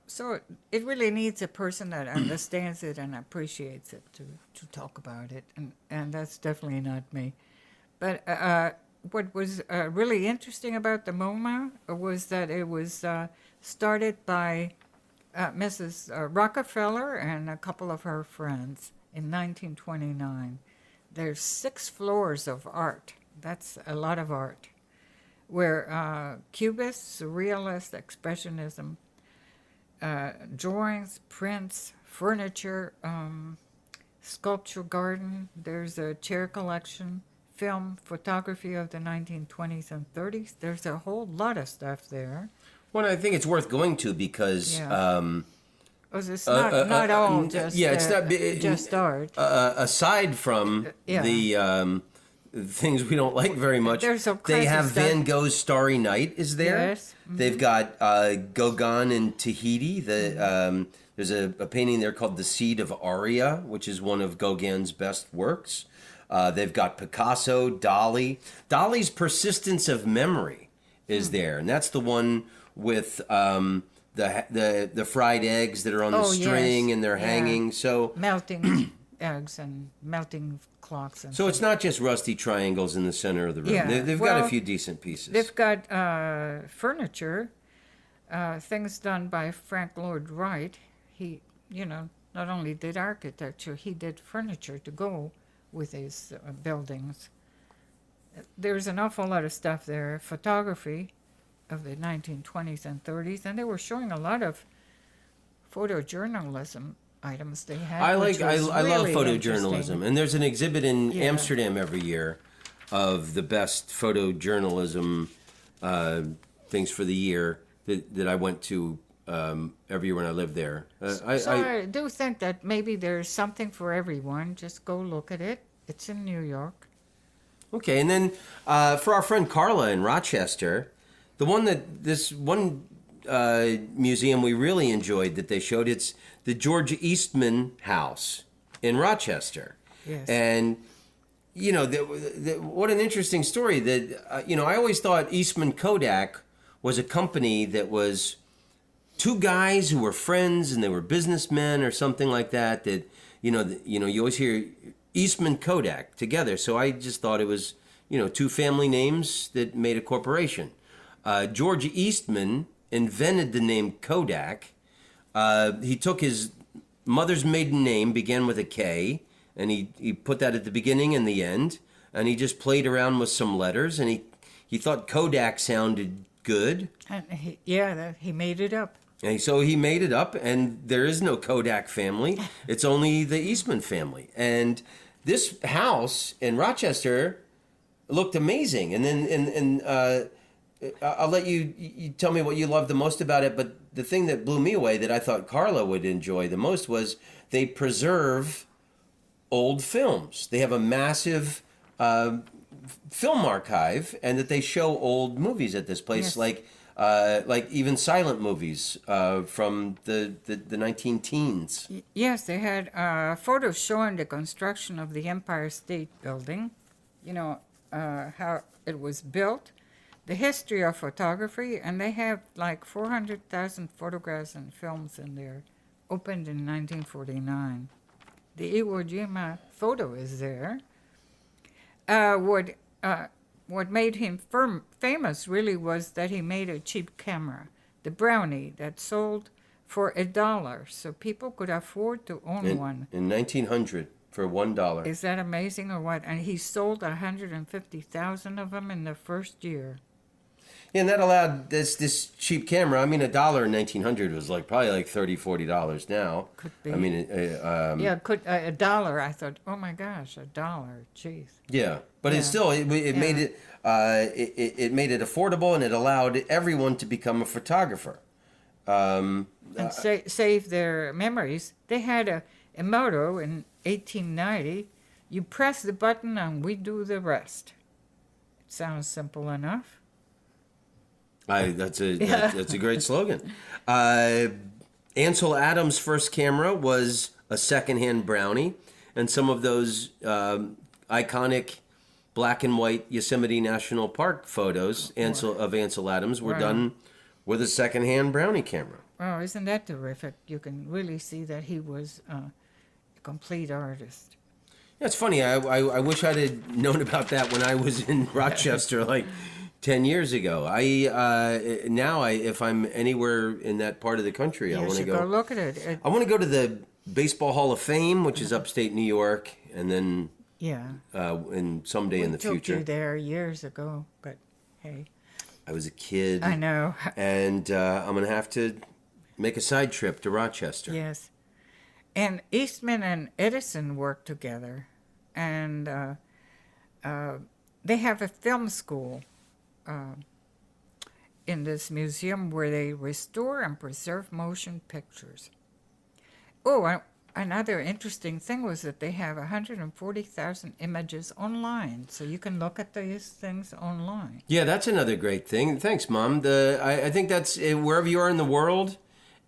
So it really needs a person that understands it and appreciates it to talk about it, and that's definitely not me. But what was really interesting about the MoMA was that it was started by Mrs. Rockefeller and a couple of her friends in 1929. There's 6 floors of art. That's a lot of art. Where Cubists, Surrealists, Expressionism, drawings, prints, furniture, sculpture garden. There's a chair collection, film, photography of the 1920s and 30s. There's a whole lot of stuff there. Well, I think it's worth going to because it's not all just it's not just art. Aside from the things we don't like very much, they have Van Gogh's Starry Night is there. Yes. Mm-hmm. They've got Gauguin in Tahiti. There's a painting there called The Seed of Aria, which is one of Gauguin's best works. They've got Picasso, Dali. Dali's Persistence of Memory is there, and that's the one with the fried eggs that are on the string and they're hanging. So melting eggs and melting clocks. And so it's not just rusty triangles in the center of the room. Yeah. They've got a few decent pieces. They've got furniture, things done by Frank Lloyd Wright. He, not only did architecture, he did furniture to go with his buildings. There's an awful lot of stuff there. Photography of the 1920s and 30s, and they were showing a lot of photojournalism items they had. I love photojournalism, and there's an exhibit in Amsterdam every year of the best photojournalism things for the year that I went to every year when I lived there. I do think that maybe there's something for everyone. Just go look at it. It's in New York. Okay, and then for our friend Carla in Rochester, this one museum we really enjoyed that they showed, it's the George Eastman House in Rochester. Yes. And, what an interesting story that, I always thought Eastman Kodak was a company that was two guys who were friends and they were businessmen or something like that, you always hear Eastman Kodak together. So I just thought it was, two family names that made a corporation. George Eastman invented the name Kodak. He took his mother's maiden name, began with a K, and he put that at the beginning and the end, and he just played around with some letters, and he thought Kodak sounded good. And he made it up. And so he made it up, and there is no Kodak family. It's only the Eastman family. And this house in Rochester looked amazing. And then I'll let you tell me what you loved the most about it. But the thing that blew me away that I thought Carla would enjoy the most was they preserve old films. They have a massive film archive, and that they show old movies at this place, yes. Like even silent movies from the 19-teens. Yes, they had photos showing the construction of the Empire State Building, how it was built, the history of photography, and they have like 400,000 photographs and films in there, opened in 1949. The Iwo Jima photo is there. What made him famous really was that he made a cheap camera, the Brownie, that sold for $1, so people could afford to own one. In 1900, for $1. Is that amazing or what? And he sold 150,000 of them in the first year. Yeah, and that allowed this cheap camera. I mean, $1 in 1900 was probably $30, $40 now. Could be. I mean, $1. I thought, oh my gosh, $1, jeez. Yeah, but it still it made it it made it affordable, and it allowed everyone to become a photographer. And save their memories. They had a motto in 1890: "You press the button, and we do the rest." It sounds simple enough. That's a great slogan. Ansel Adams' first camera was a secondhand Brownie, and some of those iconic black and white Yosemite National Park photos of Ansel Adams were done with a secondhand Brownie camera. Oh, isn't that terrific? You can really see that he was a complete artist. Yeah, it's funny. I wish I'd have known about that when I was in Rochester 10 years ago. If I'm anywhere in that part of the country, I want to go look at it. I want to go to the Baseball Hall of Fame, which is upstate New York, and then and someday in the future. We took you there years ago, but hey, I was a kid. I know, and I'm gonna have to make a side trip to Rochester. Yes, and Eastman and Edison worked together, and they have a film school. In this museum where they restore and preserve motion pictures. Oh, another interesting thing was that they have 140,000 images online, so you can look at these things online. Yeah, that's another great thing. Thanks, Mom. I think that's wherever you are in the world,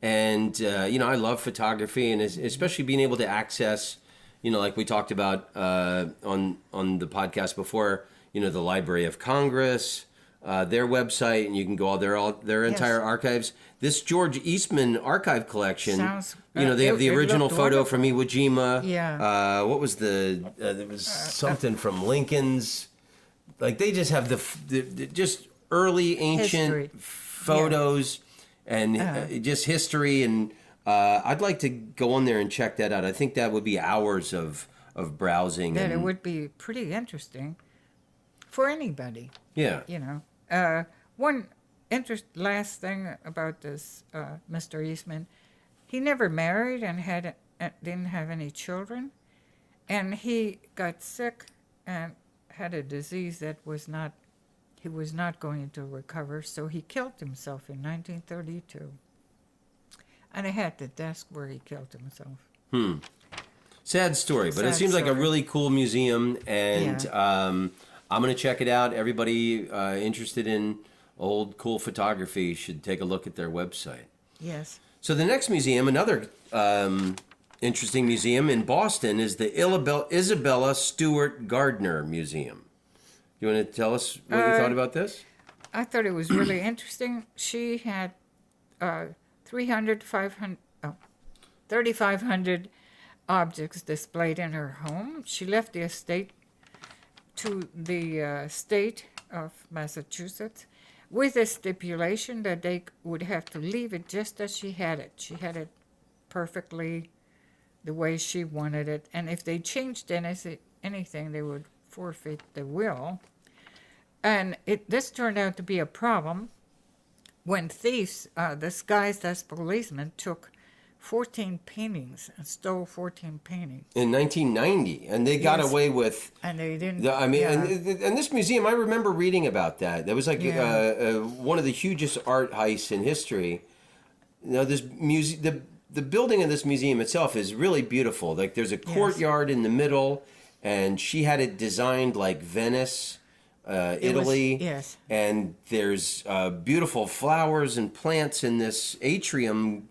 and I love photography, and especially being able to access, like we talked about on the podcast before, the Library of Congress. Their website, and you can go all their entire archives. This George Eastman archive collection, they have the original photo from Iwo Jima. Yeah. What was there was something from Lincoln's. They just have the just early ancient photos and just history, and I'd like to go on there and check that out. I think that would be hours of browsing. It would be pretty interesting for anybody. Yeah. One last thing about this Mr. Eastman, he never married and didn't have any children, and he got sick and had a disease that he was not going to recover, so he killed himself in 1932. And they had the desk where he killed himself. Sad story, but it Sad seems like a story. really cool museum, and Yeah. I'm going to check it out. Everybody interested in old cool photography should take a look at their website. Yes. So the next museum, another interesting museum in Boston, is the Isabella Stewart Gardner Museum. You want to tell us what you thought about this? I thought it was really interesting. She had 3,500 objects displayed in her home. She left the estate to the state of Massachusetts with a stipulation that they would have to leave it just as she had it. She had it perfectly the way she wanted it. And if they changed anything, they would forfeit the will. And this turned out to be a problem when thieves, disguised as policemen, took 14 paintings and stole 14 paintings. In 1990, and they got Yes. away with. And they didn't. And this museum, I remember reading about that. That was like one of the hugest art heists in history. Now, this the building of this museum itself is really beautiful. Like, there's a courtyard in the middle, and she had it designed like Venice, Italy. Yes. And there's beautiful flowers and plants in this atrium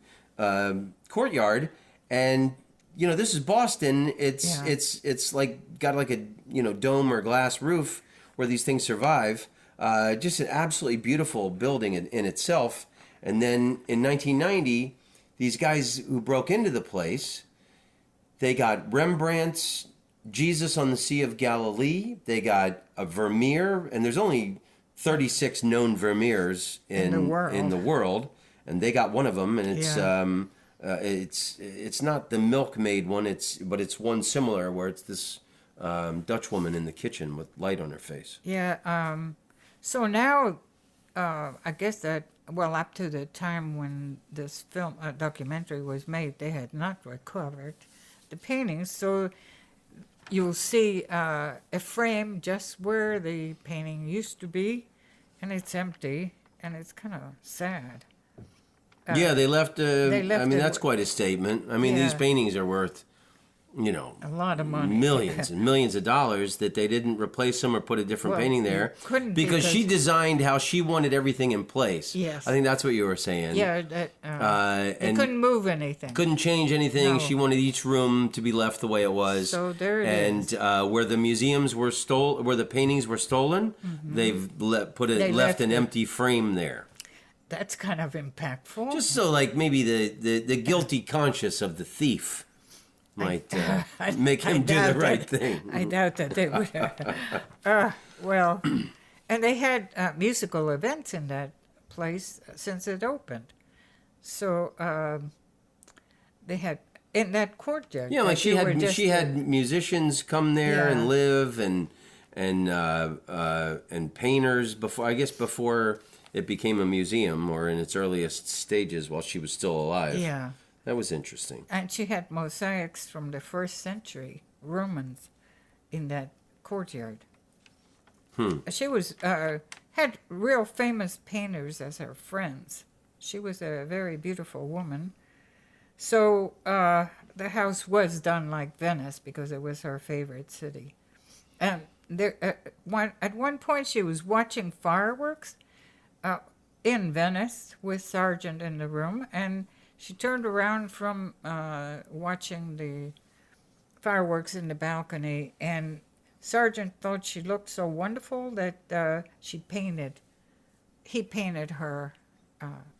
courtyard, and this is Boston. It's like got like a dome or glass roof where these things survive. Just an absolutely beautiful building in itself. And then in 1990, these guys who broke into the place, they got Rembrandt's Jesus on the Sea of Galilee. They got a Vermeer, and there's only 36 known Vermeers in the world. And they got one of them, and it's not the milkmaid one. But it's one similar where it's this Dutch woman in the kitchen with light on her face. Yeah. So now, I guess that up to the time when this documentary was made, they had not recovered the paintings. So you'll see a frame just where the painting used to be, and it's empty, and it's kind of sad. They left. That's quite a statement. These Yeah. paintings are worth, a lot of money, millions and millions of dollars that they didn't replace them or put a different painting there. Couldn't because she designed how she wanted everything in place. Yes. I think that's what you were saying. Yeah, they couldn't move anything. Couldn't change anything. No. She wanted each room to be left the way it was. So there it is. And where the museums were where the paintings were stolen, they've left an empty frame there. That's kind of impactful. Just so, like, maybe the guilty conscience of the thief might make him do the right thing. I doubt that they would. And they had musical events in that place since it opened. So they had in that courtyard. Yeah, like she had musicians come there and live, and painters before it became a museum, or in its earliest stages while she was still alive. Yeah. That was interesting. And she had mosaics from the 1st century Romans in that courtyard. She was had real famous painters as her friends. She was a very beautiful woman. So the house was done like Venice because it was her favorite city. And there, at one point she was watching fireworks in Venice with Sargent in the room, and she turned around from watching the fireworks in the balcony, and Sargent thought she looked so wonderful that he painted her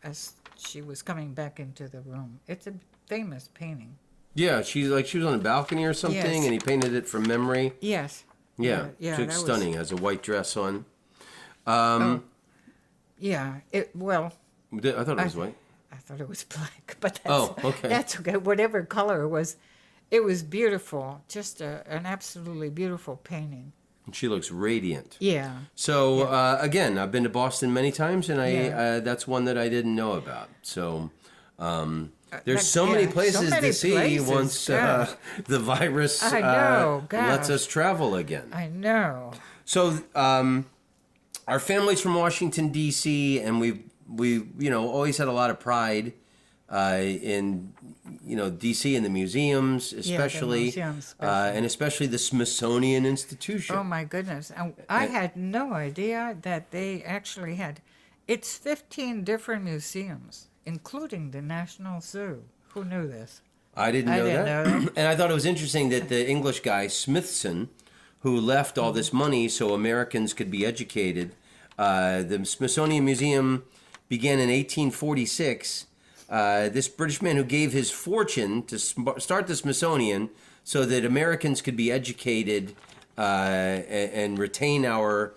as she was coming back into the room. It's a famous painting. Yeah, she was on a balcony or something, Yes. and he painted it from memory. Yes. Yeah, Yeah, she looks that stunning. Has a white dress on. Yeah. I thought it was white. I thought it was black, but okay. That's okay. Whatever color it was beautiful. Just an absolutely beautiful painting. She looks radiant. Yeah. So again, I've been to Boston many times, and that's one that I didn't know about. So there's so many places to see once the virus lets us travel again. I know. So our family's from Washington D.C., and we always had a lot of pride in D.C. in the museums, especially, museums and especially the Smithsonian Institution. Oh my goodness! I had no idea that they actually had. It's 15 different museums, including the National Zoo. Who knew this? I didn't know didn't that. know that. And I thought it was interesting that the English guy, Smithson, who left all this money so Americans could be educated, the Smithsonian Museum began in 1846. This British man who gave his fortune to start the Smithsonian so that Americans could be educated and retain our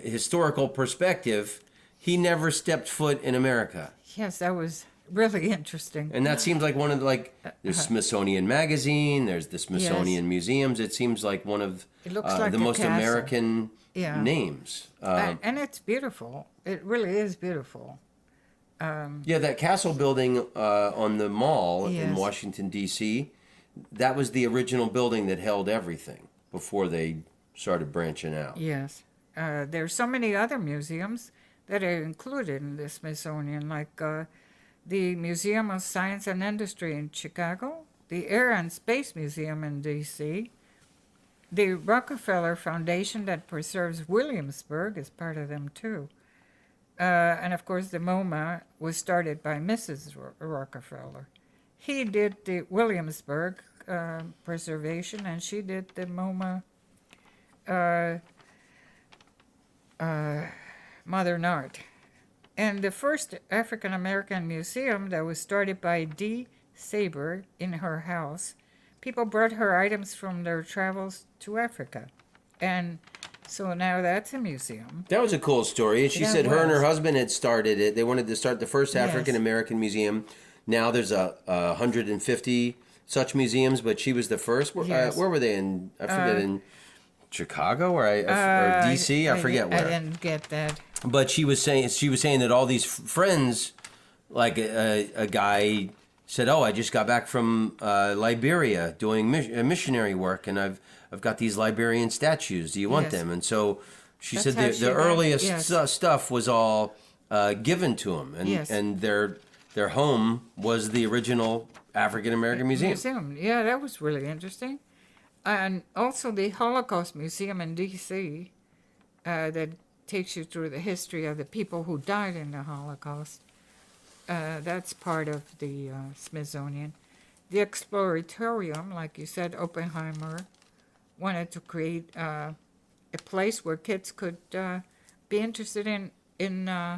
historical perspective, he never stepped foot in America. Yes, that was really interesting. And that seems like one of there's Smithsonian Magazine, there's the Smithsonian Museums. It seems like one of It looks like the a most castle. American names. And it's beautiful. It really is beautiful. Yeah, that castle building on the mall in Yes. Washington, D.C., that was the original building that held everything before they started branching out. Yes. There's so many other museums that are included in the Smithsonian, like the Museum of Science and Industry in Chicago, the Air and Space Museum in D.C., the Rockefeller Foundation that preserves Williamsburg is part of them too. And of course, the MoMA was started by Mrs. Rockefeller. He did the Williamsburg preservation, and she did the MoMA modern art. And the first African American museum that was started by Dee Saber in her house, people brought her items from their travels to Africa. And so now that's a museum. That was a cool story. And she Yeah, said it her and her was. husband had started it. They wanted to start the first Yes. African American museum. Now there's 150 such museums, but she was the first. Yes. Where were they in? I forget, in Chicago or D.C. I forget where. I didn't get that. But she was saying that all these friends, like a guy said, "Oh, I just got back from Liberia doing missionary work, and I've got these Liberian statues. Do you want Yes. them?" And so she That's said how the she got- earliest yes. stuff was all given to them, and Yes. and their home was the original African American museum. Yeah, that was really interesting. And also the Holocaust Museum in D.C. That takes you through the history of the people who died in the Holocaust. That's part of the Smithsonian. The Exploratorium, like you said, Oppenheimer wanted to create a place where kids could be interested in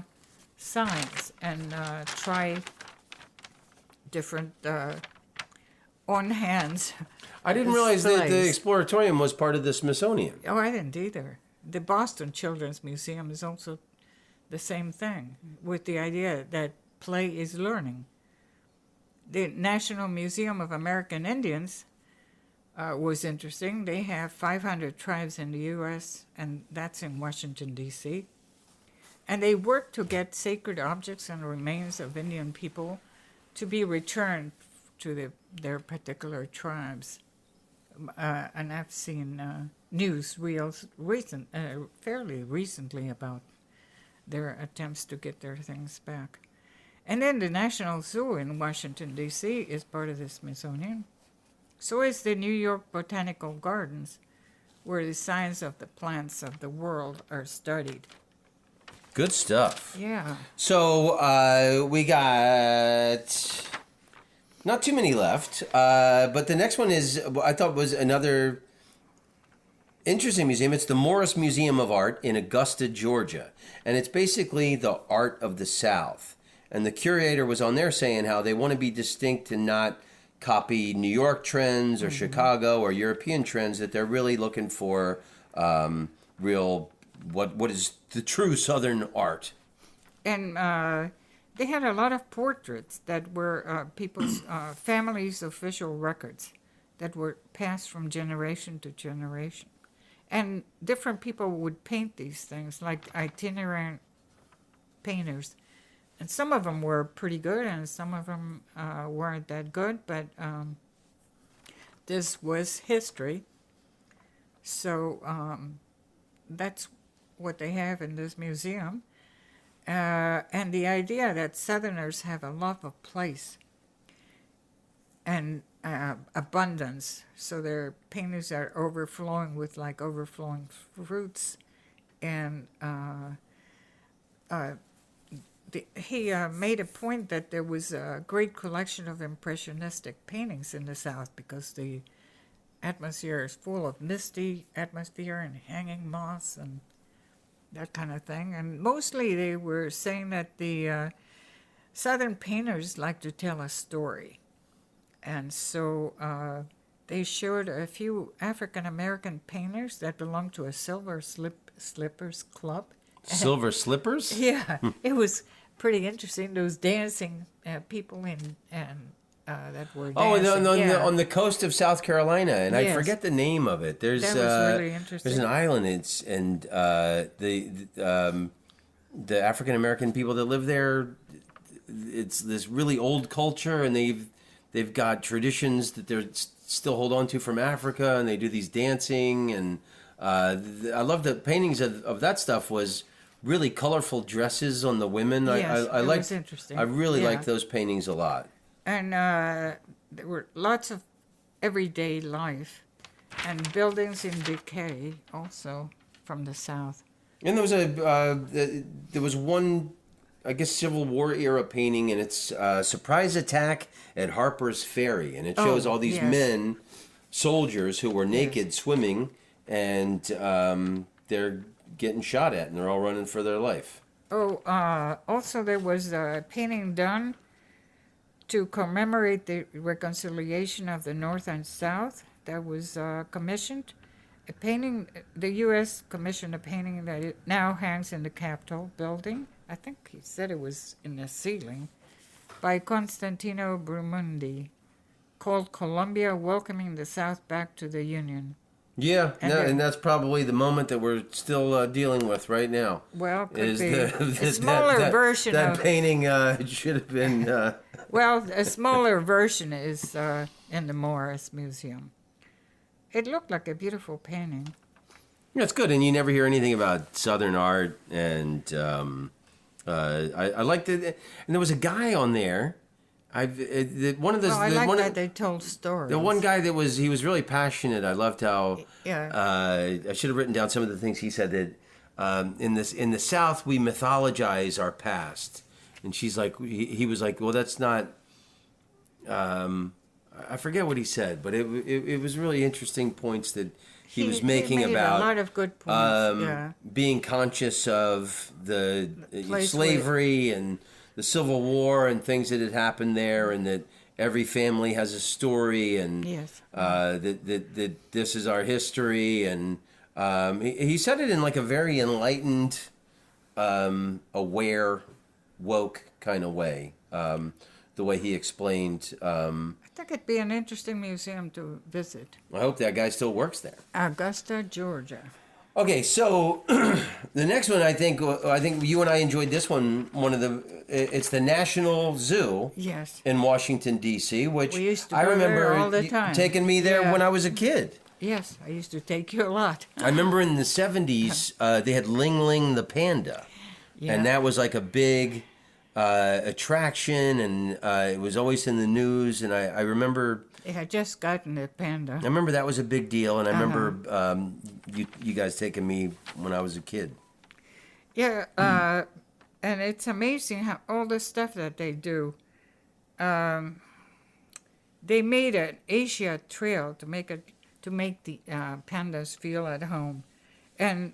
science and try different on hands. I didn't realize that the Slice. Exploratorium was part of the Smithsonian. Oh, I didn't either. The Boston Children's Museum is also the same thing, with the idea that play is learning. The National Museum of American Indians was interesting. They have 500 tribes in the U.S., and that's in Washington, D.C. And they work to get sacred objects and remains of Indian people to be returned to their particular tribes. And I've seen news fairly recently about their attempts to get their things back. And then the National Zoo in Washington, D.C. is part of the Smithsonian. So is the New York Botanical Gardens, where the science of the plants of the world are studied. Good stuff. Yeah. So we got not too many left, but the next one is I thought was another interesting museum. It's the Morris Museum of Art in Augusta, Georgia, and it's basically the art of the South. And the curator was on there saying how they want to be distinct and not copy New York trends or Chicago or European trends, that they're really looking for real, what is the true Southern art. And they had a lot of portraits that were people's families' official records that were passed from generation to generation. And different people would paint these things, like itinerant painters. And some of them were pretty good, and some of them weren't that good, but this was history. So that's what they have in this museum. And the idea that Southerners have a love of place and abundance, so their paintings are overflowing with like overflowing fruits, and he made a point that there was a great collection of impressionistic paintings in the South because the atmosphere is full of misty atmosphere and hanging moss and that kind of thing. And mostly they were saying that the Southern painters like to tell a story. And so they showed a few African-American painters that belonged to a Silver Slippers club. Silver Slippers? Yeah, it was pretty interesting. Those dancing people that were dancing. On the coast of South Carolina, and Yes. I forget the name of it. There's That was really interesting. There's an island. The African American people that live there. It's this really old culture, and they've got traditions that they're still hold on to from Africa, and they do these dancing, and I love the paintings of that stuff. Was really colorful dresses on the women. Yes, I it liked, was interesting. I really Yeah. liked those paintings a lot. And there were lots of everyday life and buildings in decay also from the South. And there was one, I guess, Civil War era painting, and it's surprise attack at Harper's Ferry, and it shows all these yes. men, soldiers who were naked swimming, and they're getting shot at, and they're all running for their life. Also there was a painting done to commemorate the reconciliation of the North and South that was commissioned. A painting, the U.S. commissioned a painting that it now hangs in the Capitol building. I think he said it was in the ceiling, by Constantino Brumundi, called Columbia Welcoming the South Back to the Union. Yeah, and that's probably the moment that we're still dealing with right now. Well, could be. A A smaller version that of... painting should have been... Well, a smaller version is in the Morris Museum. It looked like a beautiful painting. Yeah, it's good, and you never hear anything about Southern art, and I liked it. And there was a guy on there. One of the I like that they told stories. The one guy that he was really passionate. I loved how. Yeah. I should have written down some of the things he said that in the South we mythologize our past, and she's like he was like, well, that's not. I forget what he said, but it was really interesting points that he was making made about a lot of good points. being conscious of the place slavery and the Civil War and things that had happened there, and that every family has a story, and Yes. that this is our history, and he said it in like a very enlightened, aware, woke kind of way. The way he explained. I think it'd be an interesting museum to visit. I hope that guy still works there. Augusta, Georgia. Okay, so the next one, I think you and I enjoyed this one. It's the National Zoo. Yes. In Washington D.C., which We used to I go there remember all the time. taking me there Yeah. when I was a kid. Yes, I used to take you a lot. I remember in the 70s they had Ling Ling the panda, Yeah. and that was like a big attraction, and it was always in the news. And I remember. They had just gotten a panda. I remember that was a big deal, and I remember you guys taking me when I was a kid. Yeah, and it's amazing how all the stuff that they do. They made an Asia trail to make the pandas feel at home, and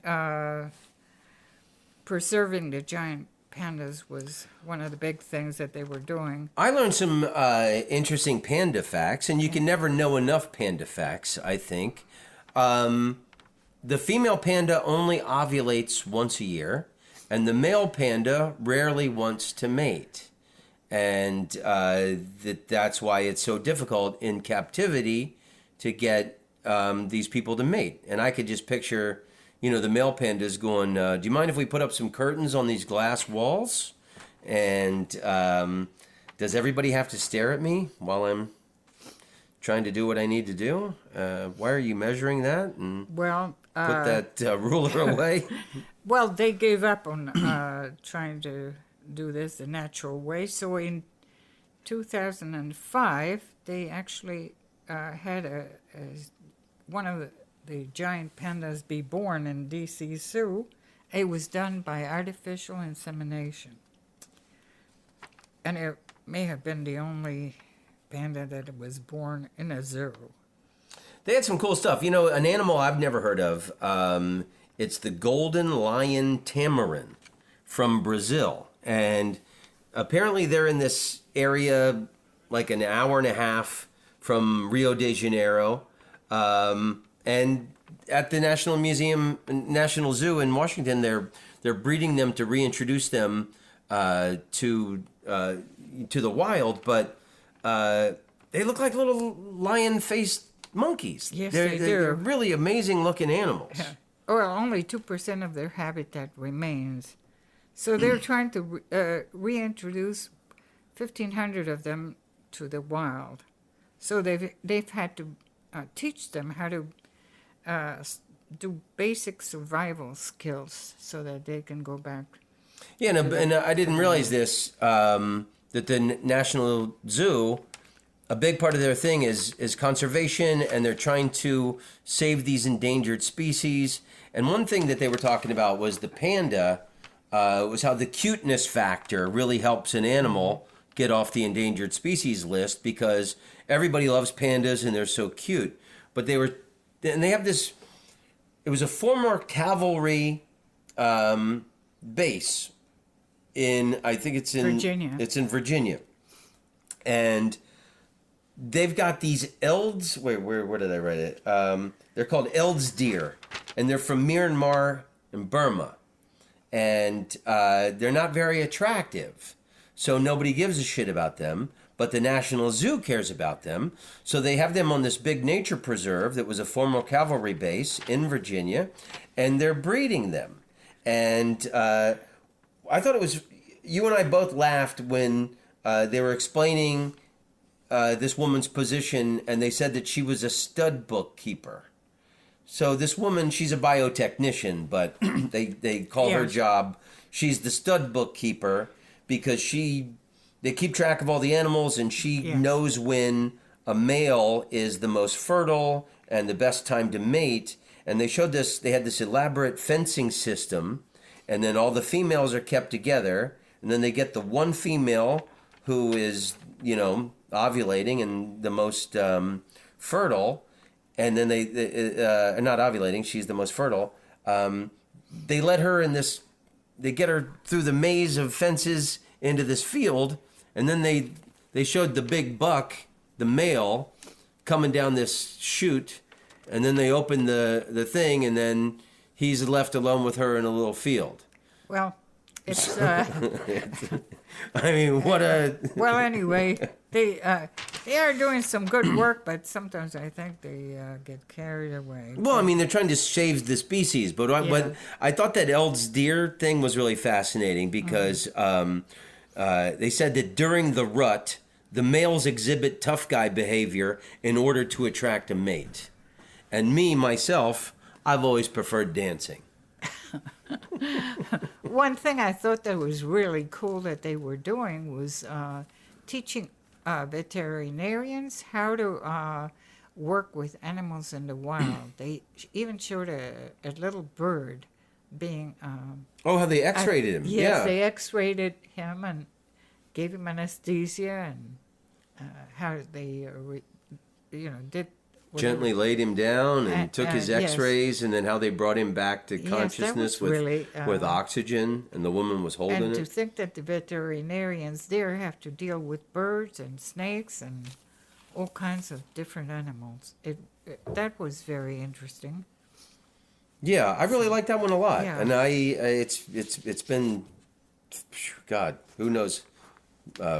preserving the giant pandas was one of the big things that they were doing. I learned some interesting panda facts, and you can never know enough panda facts, I think. The female panda only ovulates once a year, and the male panda rarely wants to mate. And that's why it's so difficult in captivity to get these people to mate. And I could just picture... the male pandas going, do you mind if we put up some curtains on these glass walls? And does everybody have to stare at me while I'm trying to do what I need to do? Why are you measuring that? And Well, put that ruler away? Well, they gave up on trying to do this the natural way. So in 2005, they actually had one of the giant pandas be born in D.C. Zoo. It was done by artificial insemination. And it may have been the only panda that was born in a zoo. They had some cool stuff. You know, an animal I've never heard of. It's the golden lion tamarin from Brazil. And apparently they're in this area like an hour and a half from Rio de Janeiro. And at the National Zoo in Washington, they're breeding them to reintroduce them to the wild. But they look like little lion-faced monkeys. Yes, they're do. Really amazing-looking animals. Yeah. Well, only 2% of their habitat remains. So they're trying to reintroduce 1,500 of them to the wild. So they've had to teach them how to do basic survival skills so that they can go back. Yeah, and I didn't realize this, that the National Zoo, a big part of their thing is conservation, and they're trying to save these endangered species. And one thing that they were talking about was the panda, was how the cuteness factor really helps an animal get off the endangered species list, because everybody loves pandas and they're so cute. But they have this, it was a former cavalry base in, I think it's in Virginia. It's in Virginia. And they've got these elds. Wait, where did I write it? They're called Eld's deer, and they're from Myanmar and Burma, and they're not very attractive, so nobody gives a shit about them. But the National Zoo cares about them, so they have them on this big nature preserve that was a former cavalry base in Virginia, and they're breeding them. And I thought it was, you and I both laughed when they were explaining this woman's position, and they said that she was a stud bookkeeper. So this woman, she's a biotechnician, but they call her job, she's the stud bookkeeper, because they keep track of all the animals, and she knows when a male is the most fertile and the best time to mate. And they showed this, they had this elaborate fencing system, and then all the females are kept together, and then they get the one female who is, ovulating and the most fertile, and then they not ovulating, she's the most fertile. They let her in this, they get her through the maze of fences into this field, and then they showed the big buck, the male, coming down this chute, and then they open the thing, and then he's left alone with her in a little field. Well, it's... I mean, what a... Well, anyway, they are doing some good work, but sometimes I think they get carried away. Well, I mean, they're trying to save the species, but I thought that Eld's deer thing was really fascinating, because they said that during the rut, the males exhibit tough guy behavior in order to attract a mate. And myself, I've always preferred dancing. One thing I thought that was really cool that they were doing was teaching veterinarians how to work with animals in the wild. They even showed a little bird being... how they x-rated him. Yes, yeah. They x-rated him and gave him anesthesia, and how they, did... Gently laid him down and took his x-rays, and then how they brought him back to consciousness with oxygen, and the woman was holding it. And to think that the veterinarians there have to deal with birds and snakes and all kinds of different animals. That was very interesting. Yeah, I really like that one a lot. Yeah. And it's been, God, who knows,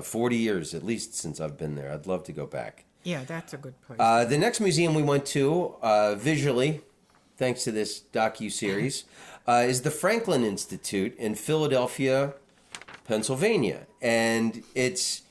40 years at least since I've been there. I'd love to go back. Yeah, that's a good place. The next museum we went to, visually, thanks to this docu-series, is the Franklin Institute in Philadelphia, Pennsylvania. And it's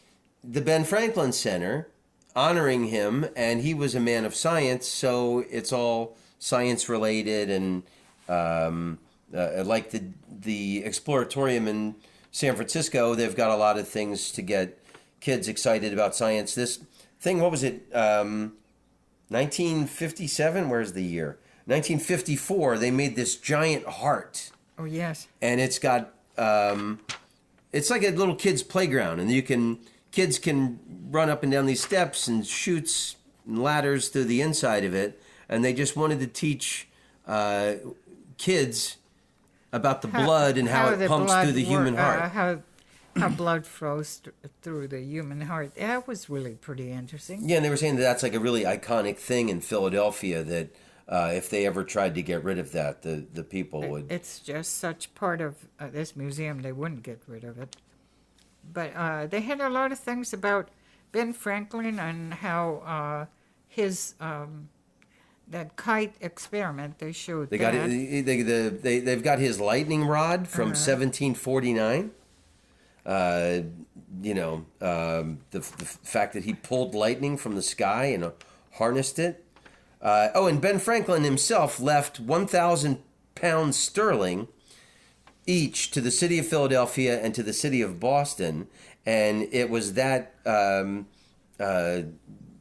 the Ben Franklin Center honoring him, and he was a man of science, so it's all science related, and like the Exploratorium in San Francisco, they've got a lot of things to get kids excited about science. This thing, what was it? 1957. Where's the year? 1954. They made this giant heart. Oh yes. And it's got it's like a little kid's playground, and kids can run up and down these steps and chutes and ladders through the inside of it, and they just wanted to teach kids about the blood and how it pumps through the human heart. How blood flows through the human heart. That was really pretty interesting. Yeah, and they were saying that's like a really iconic thing in Philadelphia, that if they ever tried to get rid of that, the people would... It's just such part of this museum, they wouldn't get rid of it. But they had a lot of things about Ben Franklin and how his... that kite experiment, they showed They've got his lightning rod from 1749. The fact that he pulled lightning from the sky and harnessed it. And Ben Franklin himself left 1,000 pounds sterling each to the city of Philadelphia and to the city of Boston, and it was that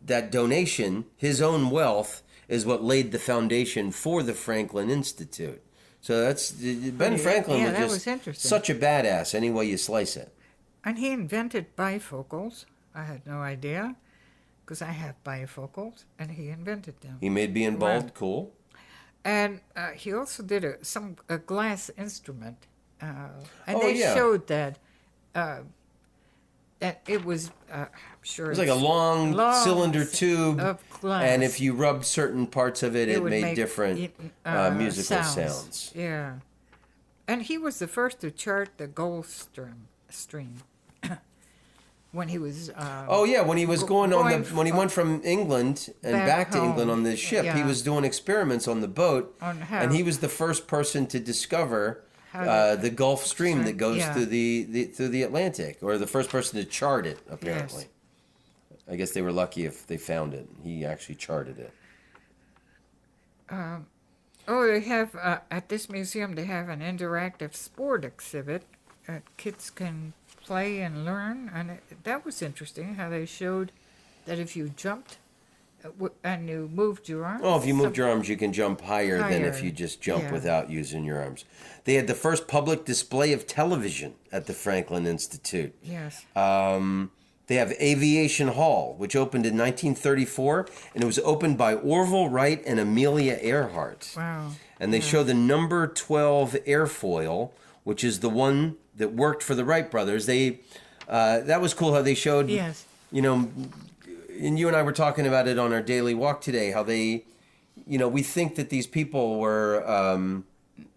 donation, his own wealth, is what laid the foundation for the Franklin Institute. So that's Ben Franklin was just such a badass any way you slice it. And he invented bifocals. I had no idea, because I have bifocals, and he invented them. He made being bald cool. And he also did a glass instrument, and they showed that it was, I'm sure it was like a long cylinder tube of glass. And if you rubbed certain parts of it, it made different musical sounds. Yeah, and he was the first to chart the Gulf Stream. When he was when he was when he went from England and back to England on the ship, he was doing experiments on the boat, and he was the first person to discover the Gulf Stream that goes through the Atlantic, or the first person to chart it, apparently. Yes. I guess they were lucky if they found it. He actually charted it. They have at this museum, they have an interactive sport exhibit. Kids can play and learn, and that was interesting how they showed that if you jumped and you moved your arms. Oh, if you moved your arms, you can jump higher than if you just jump without using your arms. They had the first public display of television at the Franklin Institute. Yes. They have Aviation Hall, which opened in 1934, and it was opened by Orville Wright and Amelia Earhart. Wow. And they show the number 12 airfoil, which is the one that worked for the Wright brothers. That was cool how they showed, and you and I were talking about it on our daily walk today, how they, we think that these people were...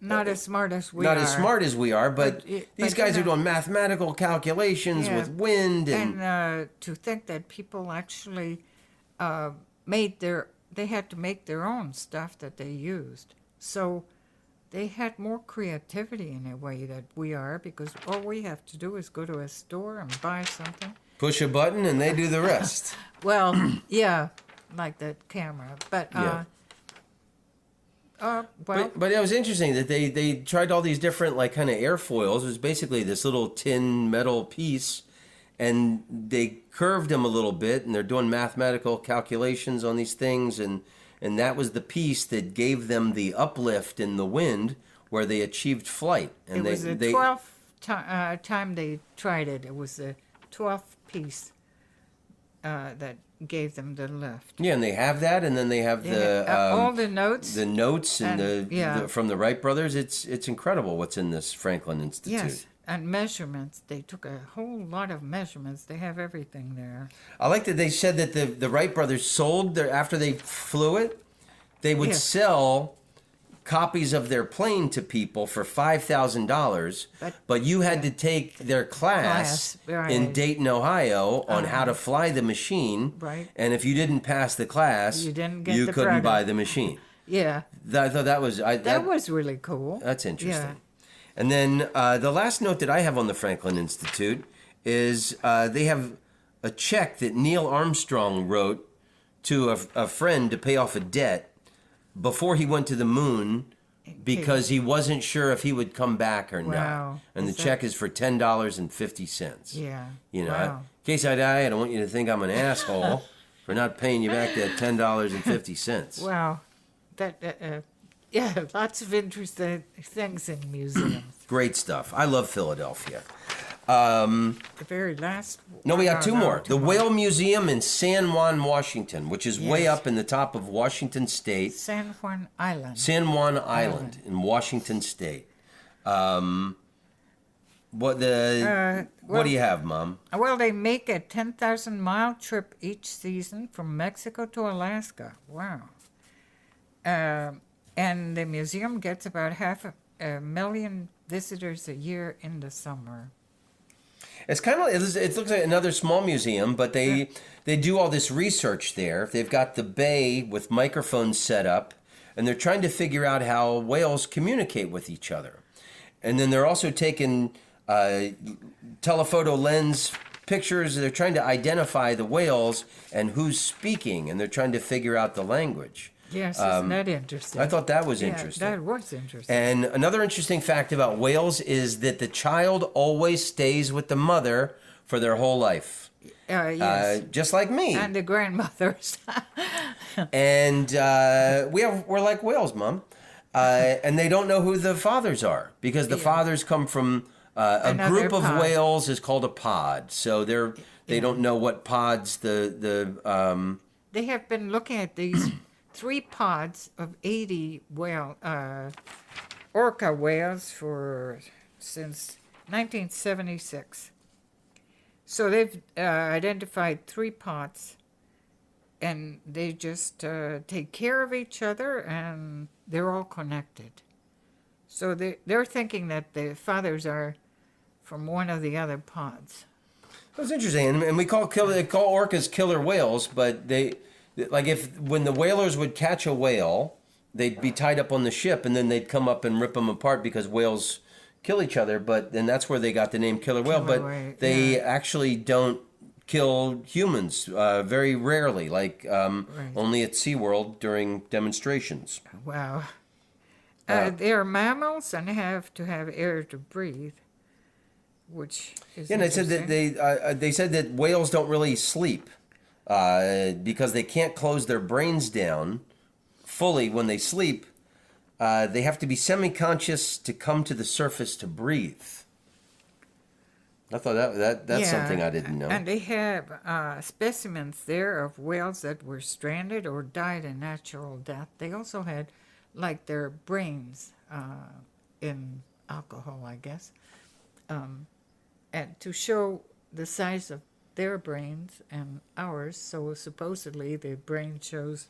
not as smart as we are. But these guys are doing mathematical calculations with wind. And to think that people actually they had to make their own stuff that they used. So... they had more creativity in a way that we are, because all we have to do is go to a store and buy something. Push a button and they do the rest. Well, like that camera. But, but it was interesting that they tried all these different kind of airfoils. It was basically this little tin metal piece, and they curved them a little bit, and they're doing mathematical calculations on these things, and that was the piece that gave them the uplift in the wind where they achieved flight. And it was the 12th time they tried it. It was the 12th piece that gave them the lift. Yeah, and they have that, and then they have all the notes. The notes and from the Wright brothers. It's incredible what's in this Franklin Institute. Yes. And measurements. They took a whole lot of measurements. They have everything there. I like that they said that the Wright brothers sold after they flew it, they would sell copies of their plane to people for $5,000. But you had to take their class in Dayton, Ohio, on how to fly the machine. Right. And if you didn't pass the class, you couldn't buy the machine. Yeah. I thought that was... that was really cool. That's interesting. Yeah. And then the last note that I have on the Franklin Institute is they have a check that Neil Armstrong wrote to a friend to pay off a debt before he went to the moon because he wasn't sure if he would come back or not. And the check is for $10.50. Yeah. You know, Wow. in case I die, I don't want you to think I'm an asshole for not paying you back that $10.50. Wow. Yeah, lots of interesting things in museums. Great stuff. I love Philadelphia. The very last. No, we got two more. The more. Whale Museum in San Juan, Washington, which is way up in the top of Washington State. San Juan Island. San Juan Island in Washington State. What do you have, Mom? Well, they make a 10,000-mile trip each season from Mexico to Alaska. Wow. And the museum gets about 500,000 visitors a year in the summer. It's kind of it looks like another small museum, but they do all this research there. They've got the bay with microphones set up, and they're trying to figure out how whales communicate with each other. And then they're also taking telephoto lens pictures. They're trying to identify the whales and who's speaking, and they're trying to figure out the language. Yes, isn't that interesting? I thought that was interesting. That was interesting. And another interesting fact about whales is that the child always stays with the mother for their whole life. Yes. Just like me. And the grandmothers. And we're like whales, Mom. And they don't know who the fathers are because the fathers come from a group of whales is called a pod. So they don't know what pods They have been looking at these 3 pods of 80 orca whales since 1976. So they've identified 3 pods, and they just take care of each other, and they're all connected. So they're thinking that the fathers are from one of the other pods. That's interesting, and they call orcas killer whales, but when the whalers would catch a whale, they'd be tied up on the ship, and then they'd come up and rip them apart because whales kill each other. But then that's where they got the name killer whale. But they actually don't kill humans very rarely, only at SeaWorld during demonstrations. Wow. They are mammals and have to have air to breathe, which is and they said that they said that whales don't really sleep. Because they can't close their brains down fully when they sleep, they have to be semi-conscious to come to the surface to breathe. I thought that's something I didn't know. And they have specimens there of whales that were stranded or died a natural death. They also had, their brains in alcohol, I guess, and to show the size of their brains and ours, so supposedly the brain shows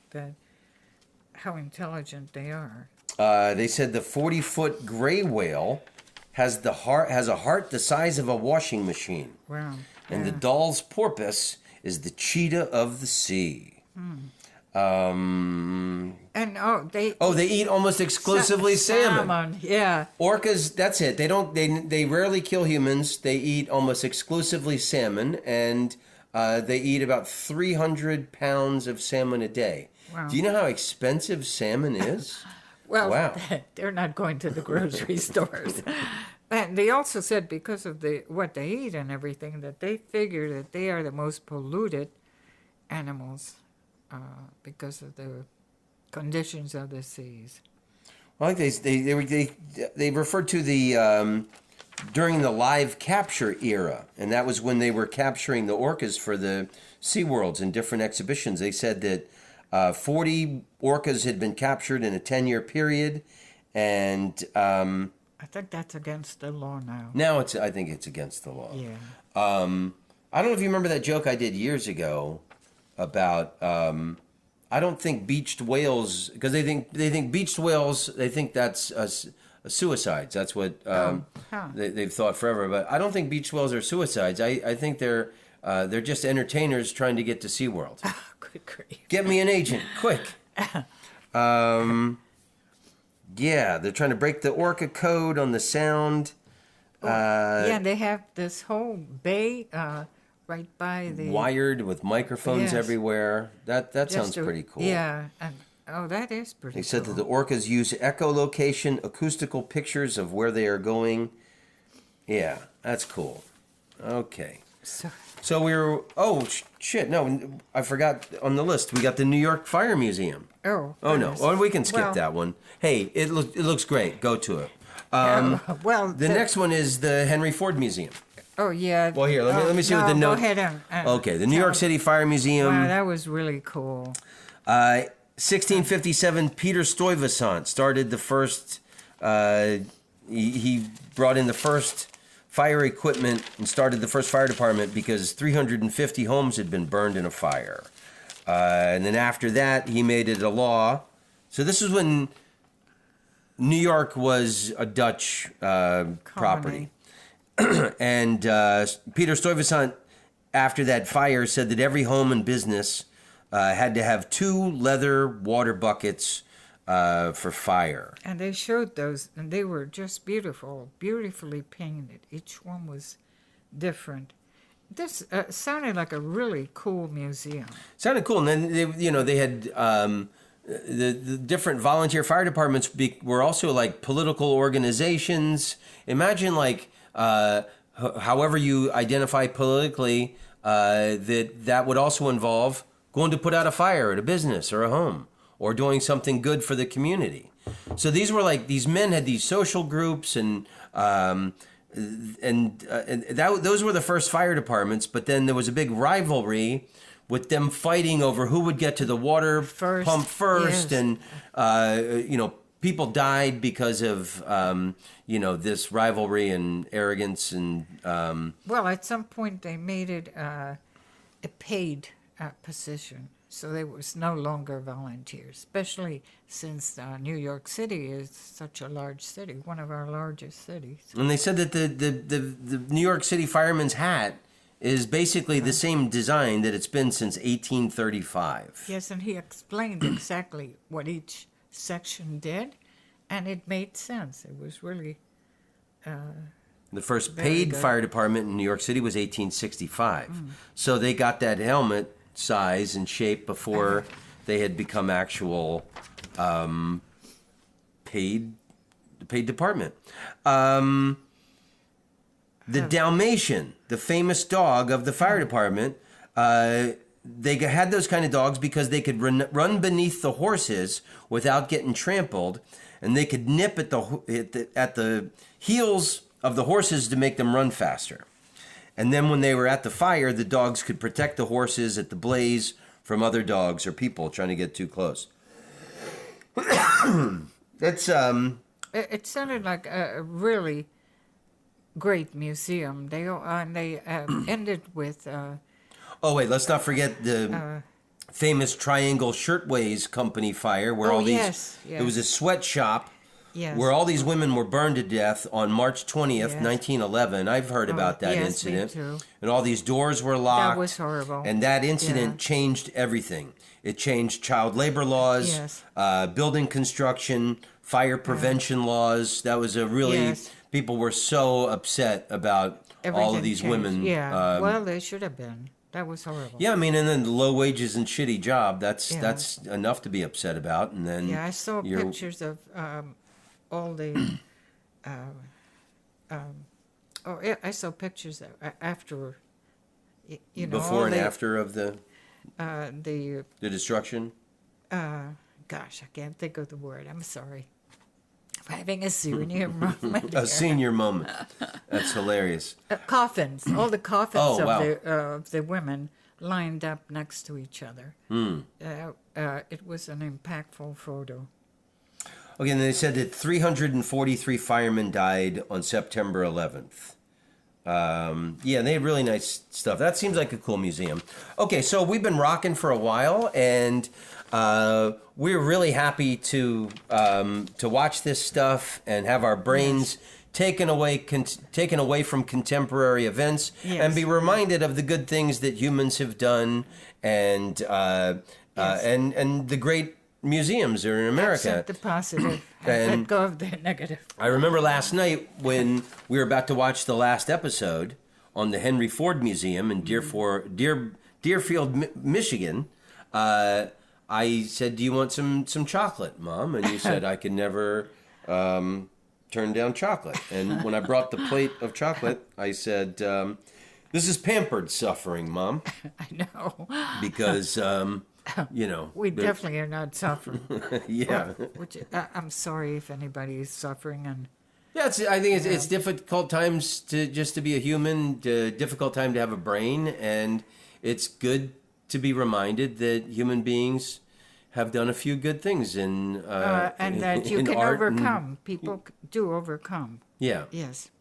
how intelligent they are. They said the 40-foot gray whale has a heart the size of a washing machine. Wow. And the Dall's porpoise is the cheetah of the sea. They eat almost exclusively salmon. Yeah. Orcas, that's it. They rarely kill humans. They eat almost exclusively salmon, and they eat about 300 pounds of salmon a day. Wow. Do you know how expensive salmon is? Well, wow. They're not going to the grocery stores. And they also said because of what they eat and everything, that they figure that they are the most polluted animals because of the conditions of the seas. Well, I think they referred to the during the live capture era, and that was when they were capturing the orcas for the SeaWorlds and different exhibitions. They said that 40 orcas had been captured in a 10-year period, and I think that's against the law now. Now I think it's against the law. Yeah. I don't know if you remember that joke I did years ago about I don't think beached whales, because they think beached whales, they think that's suicides. That's what they've thought forever. But I don't think beached whales are suicides. I think they're just entertainers trying to get to SeaWorld. Oh, good grief. Get me an agent, quick. Yeah, they're trying to break the orca code on the sound. They have this whole bay right by the... Wired with microphones everywhere. That sounds pretty cool. Yeah, Oh, that is pretty They said cool. that the orcas use echolocation, acoustical pictures of where they are going. Yeah, that's cool. Okay. So we were... Oh, shit. No, I forgot on the list. We got the New York Fire Museum. Oh. Oh, no. goodness. Oh, we can skip Well, that one. Hey, it looks great. Go to it. well, The next one is the Henry Ford Museum. Oh, yeah. Well, here, let me see what the Go note... ahead and Okay, the New York City Fire Museum. Wow, that was really cool. 1657, Peter Stuyvesant started the first... he brought in the first fire equipment and started the first fire department because 350 homes had been burned in a fire. And then after that, he made it a law. So this is when New York was a Dutch property. And Peter Stuyvesant, after that fire, said that every home and business had to have 2 leather water buckets for fire. And they showed those, and they were just beautiful, beautifully painted. Each one was different. This sounded like a really cool museum. Sounded cool. And then, they had the different volunteer fire departments were also like political organizations. Imagine like... however you identify politically, that would also involve going to put out a fire at a business or a home or doing something good for the community. So these were like, these men had these social groups and those were the first fire departments, but then there was a big rivalry with them fighting over who would get to the water pump first. Yes. And, people died because of, this rivalry and arrogance. And Well, at some point they made it a paid position, so there was no longer volunteers, especially since New York City is such a large city, one of our largest cities. And they said that the New York City fireman's hat is basically the same design that it's been since 1835. Yes, and he explained exactly what each section did, and it made sense. It was really The first very paid good. fire department in New York City was 1865. So they got that helmet size and shape before they had become actual paid department. The Dalmatian, the famous dog of the fire department, they had those kind of dogs because they could run beneath the horses without getting trampled, and they could nip at the heels of the horses to make them run faster. And then when they were at the fire, the dogs could protect the horses at the blaze from other dogs or people trying to get too close. That's It sounded like a really great museum. They ended with Oh wait, let's not forget the famous Triangle Shirtwaist Company fire, where all these. yes. It was a sweatshop. Yes. Where all these women were burned to death on March 20th, Yes. 1911. I've heard about that yes, incident. me too. And all these doors were locked. That was horrible. And that incident Yeah. changed everything. It changed child labor laws, Yes. building construction, fire prevention laws. That was a really... Yes. People were so upset about all Everything of these changed. women. Yeah, well, they should have been. That was horrible. Yeah, I mean, and then the low wages and shitty job, that's Yeah. that's enough to be upset about. And then Yeah, I saw you're- pictures of all the. I saw pictures after. You know, before all and the, after of the the. destruction. Gosh, I can't think of the word. I'm sorry. I'm having a senior moment. A here. senior moment. That's hilarious. Coffins. All the coffins Oh, wow. of the women lined up next to each other. It was an impactful photo. Okay, and they said that 343 firemen died on September 11th. Yeah, they had really nice stuff. That seems like a cool museum. Okay, so we've been rocking for a while, and we're really happy to watch this stuff and have our brains taken away from contemporary events, Yes. and be reminded of the good things that humans have done, and and the great museums are in America. Accept the positive and let go of the negative. I remember last night when we were about to watch the last episode on the Henry Ford Museum in Deerfield, Michigan. I said, "Do you want some chocolate, Mom?" And you said, "I can never turn down chocolate." And when I brought the plate of chocolate, I said, "This is Pampered Suffering, Mom." I know. Because We definitely are not suffering. yeah. Which I'm sorry if anybody is suffering. And Yeah, I think it's difficult times to be a human, difficult time to have a brain, and it's good to be reminded that human beings have done a few good things and that you can overcome. People do overcome. Yeah. Yes.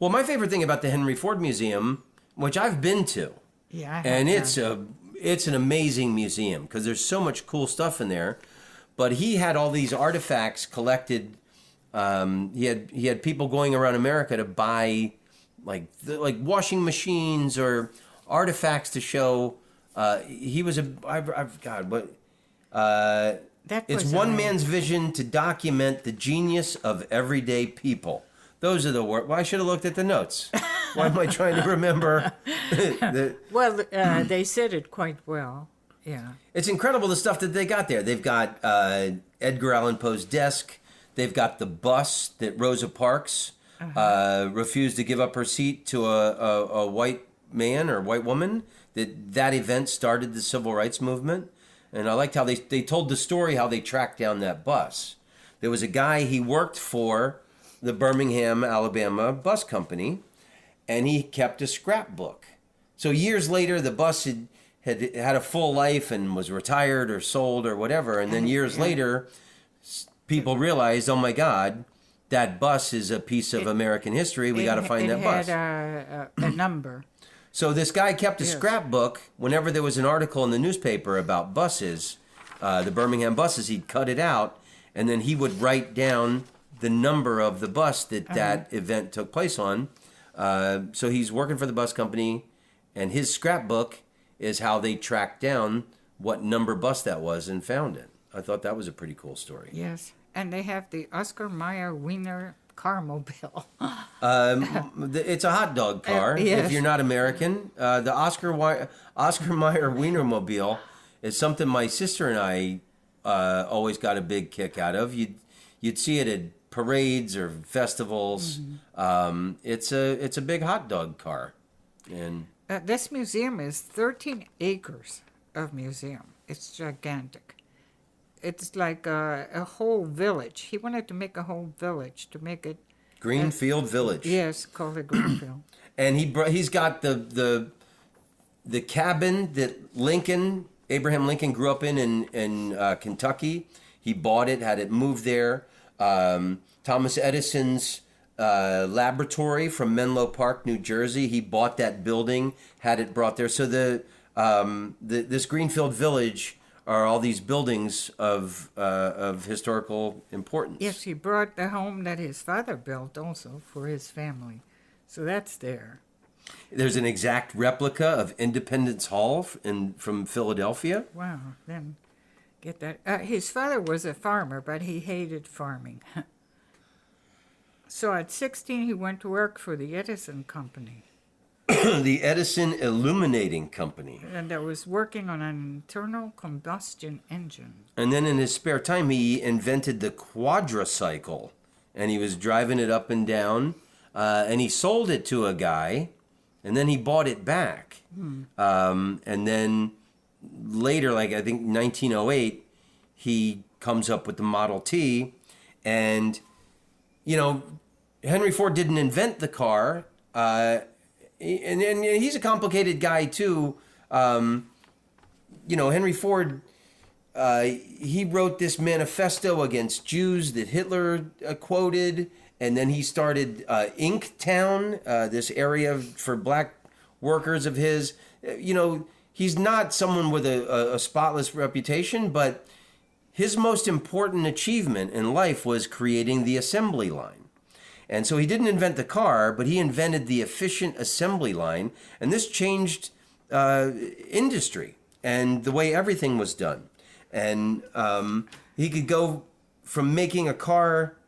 Well, my favorite thing about the Henry Ford Museum, which I've been to, yeah, and it's an amazing museum because there's so much cool stuff in there. But he had all these artifacts collected. He had people going around America to buy like washing machines or artifacts to show. He was it's one man's vision to document the genius of everyday people. Those are the words. Well, I should have looked at the notes. Why am I trying to remember? Well, they said it quite well. Yeah. It's incredible the stuff that they got there. They've got Edgar Allan Poe's desk. They've got the bus that Rosa Parks refused to give up her seat to a white man or white woman. That event started the civil rights movement. And I liked how they told the story how they tracked down that bus. There was a guy, he worked for the Birmingham, Alabama bus company, and he kept a scrapbook. So years later, the bus had a full life and was retired or sold or whatever. And then years later, people realized, oh my God, that bus is a piece of American history. We got to find that bus. It had a number. So this guy kept a scrapbook. Whenever there was an article in the newspaper about buses, the Birmingham buses, he'd cut it out, and then he would write down the number of the bus that event took place on. So he's working for the bus company, and his scrapbook is how they tracked down what number bus that was and found it. I thought that was a pretty cool story. Yes, and they have the Oscar Mayer Wiener Carmobile. It's a hot dog car. Yes. If you're not American, the Oscar Mayer Wienermobile is something my sister and I always got a big kick out of. You'd see it at parades or festivals. Mm-hmm. It's a big hot dog car, and this museum is 13 acres of museum. It's gigantic. It's like a whole village. He wanted to make a whole village to make it Greenfield Village. Yes, called it Greenfield. And he's got the cabin that Abraham Lincoln grew up in Kentucky. He bought it, had it moved there. Thomas Edison's laboratory from Menlo Park, New Jersey. He bought that building, had it brought there. So this Greenfield Village are all these buildings of historical importance. Yes, he brought the home that his father built also for his family. So that's there. There's an exact replica of Independence Hall from Philadelphia. Wow, then get that. His father was a farmer, but he hated farming. So at 16, he went to work for the Edison Company. The Edison Illuminating Company. And that was working on an internal combustion engine. And then in his spare time, he invented the quadricycle. And he was driving it up and down. And he sold it to a guy. And then he bought it back. And then later, like I think 1908, he comes up with the Model T. And, Henry Ford didn't invent the car. And he's a complicated guy too. Henry Ford, he wrote this manifesto against Jews that Hitler quoted, and then he started Inktown, this area for black workers of his. He's not someone with a spotless reputation, but his most important achievement in life was creating the assembly line. And so he didn't invent the car, but he invented the efficient assembly line. And this changed industry and the way everything was done. And he could go from making a car,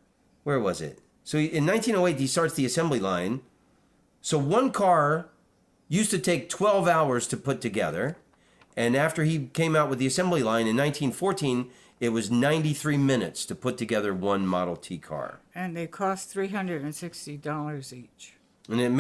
where was it? So in 1908, he starts the assembly line. So one car used to take 12 hours to put together. And after he came out with the assembly line in 1914, it was 93 minutes to put together one Model T car. And they cost $360 each. And it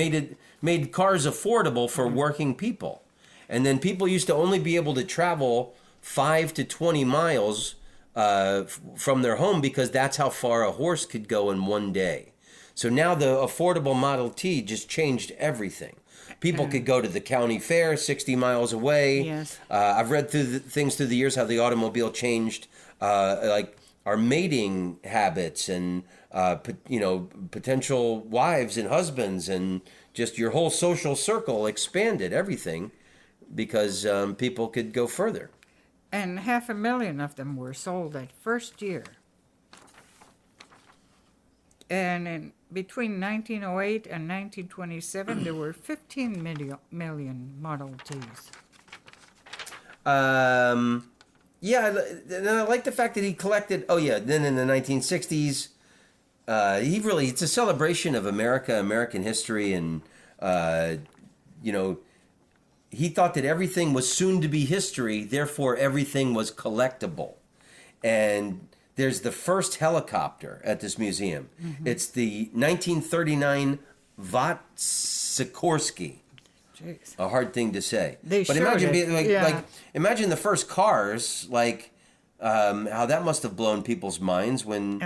made cars affordable for working people. And then people used to only be able to travel 5 to 20 miles from their home because that's how far a horse could go in one day. So now the affordable Model T just changed everything. People could go to the county fair 60 miles away. Yes. I've read through things through the years how the automobile changed, like our mating habits and potential wives and husbands, and just your whole social circle expanded everything because people could go further. And 500,000 of them were sold that first year. And between 1908 and 1927, there were 15 million Model Ts. Yeah, and I like the fact that he collected. Oh yeah, then in the 1960s, it's a celebration of American history, and he thought that everything was soon to be history, therefore everything was collectible. And there's the first helicopter at this museum. Mm-hmm. It's the 1939 Vought Sikorsky. Jeez. A hard thing to say. But imagine imagine the first cars, how that must have blown people's minds when,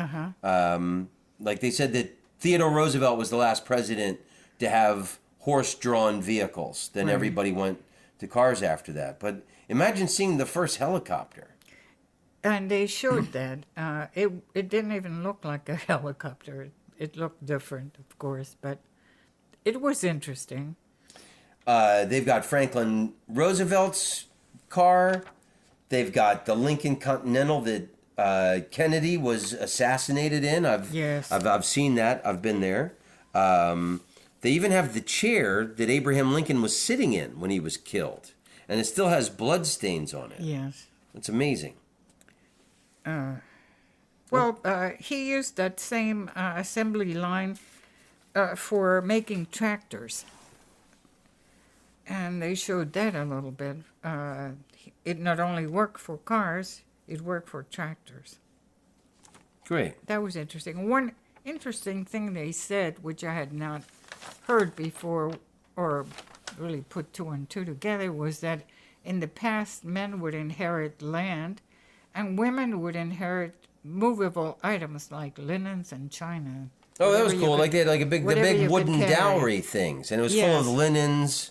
they said that Theodore Roosevelt was the last president to have horse-drawn vehicles. Then everybody went to cars after that. But imagine seeing the first helicopter. And they showed that. It didn't even look like a helicopter. It looked different, of course, but it was interesting. They've got Franklin Roosevelt's car. They've got the Lincoln Continental that Kennedy was assassinated in. I've seen that. I've been there. They even have the chair that Abraham Lincoln was sitting in when he was killed, and it still has blood stains on it. Yes, it's amazing. He used that same assembly line for making tractors. And they showed that a little bit. It not only worked for cars, it worked for tractors. Great. That was interesting. One interesting thing they said, which I had not heard before or really put two and two together, was that in the past men would inherit land and women would inherit movable items like linens and china. Oh, that was cool. They had the big wooden dowry things, and it was full of linens.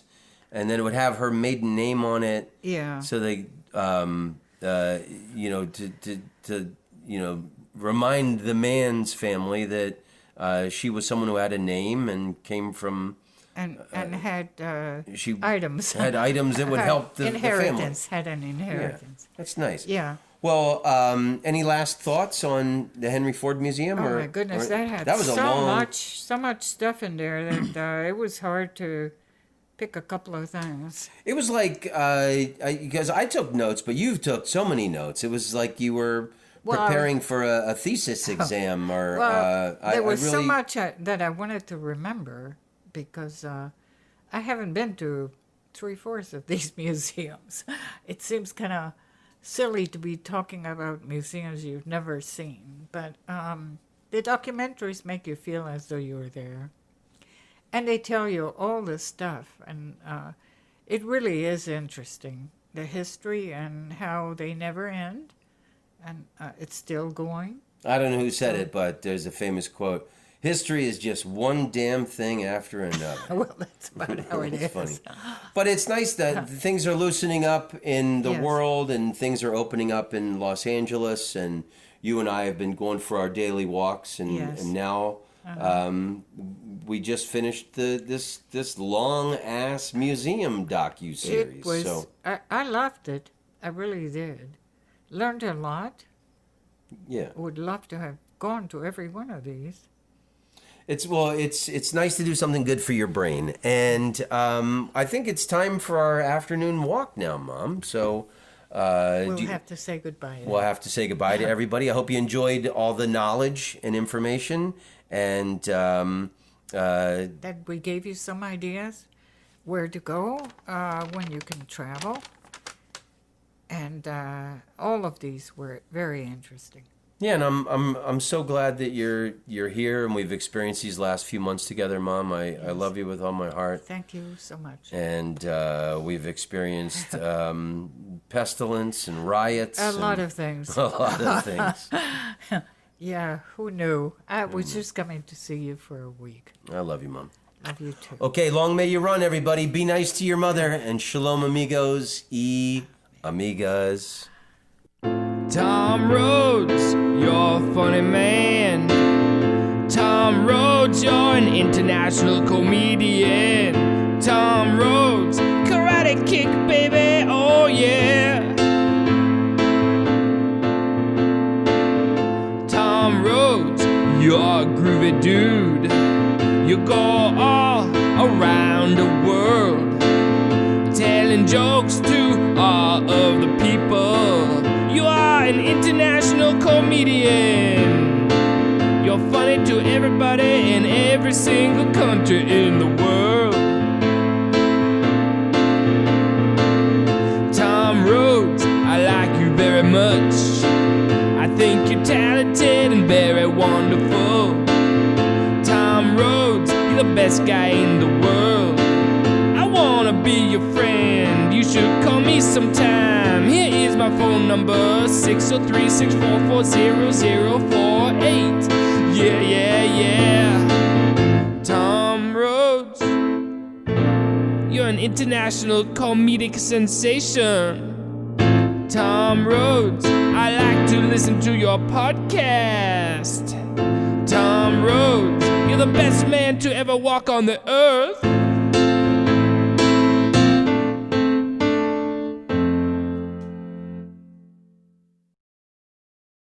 And then it would have her maiden name on it. Yeah. So they, remind the man's family that she was someone who had a name and came from. And had items. Had items that would help the inheritance. family. Had an inheritance. Yeah, that's nice. Yeah. Well, any last thoughts on the Henry Ford Museum? Oh my goodness, that was so much stuff in there that it was hard to pick a couple of things. It was like, because I took notes, but you took so many notes. It was like you were preparing for a thesis exam. There was so much that I wanted to remember because I haven't been to 3/4 of these museums. It seems kind of silly to be talking about museums you've never seen, but the documentaries make you feel as though you were there. And they tell you all this stuff, and it really is interesting, the history and how they never end, and it's still going. I don't know who said it, but there's a famous quote, history is just one damn thing after another. Well, that's about how it is. Funny. But it's nice that things are loosening up in the world, and things are opening up in Los Angeles, and you and I have been going for our daily walks, and now... we just finished this long ass museum docu-series. It was. I loved it. I really did. Learned a lot. Yeah. Would love to have gone to every one of these. It's nice to do something good for your brain, and I think it's time for our afternoon walk now, Mom. So. We'll have to say goodbye. We'll have to say goodbye to everybody. I hope you enjoyed all the knowledge and information, and that we gave you some ideas where to go when you can travel, And all of these were very interesting. Yeah, and I'm so glad that you're here and we've experienced these last few months together, Mom. I love you with all my heart. Thank you so much. And we've experienced pestilence and riots. A lot of things. A lot of things. Yeah, who knew? I was just coming to see you for a week. I love you, Mom. Love you too. Okay, long may you run, everybody. Be nice to your mother. And Shalom Amigos, amigas. Tom Rhodes, you're a funny man. Tom Rhodes, you're an international comedian. Tom Rhodes, karate kick, baby, oh yeah. Tom Rhodes, you're a groovy dude. You go all around the world, telling jokes to all of the people. You are an international comedian. You're funny to everybody in every single country in the world. Tom Rhodes, I like you very much. I think you're talented and very wonderful. Tom Rhodes, you're the best guy in the world. I wanna be your friend. You should call me sometime. Here is my phone number, 603-644-0048. Yeah, yeah, yeah. Tom Rhodes, you're an international comedic sensation. Tom Rhodes, I like to listen to your podcast. Tom Rhodes, you're the best man to ever walk on the earth.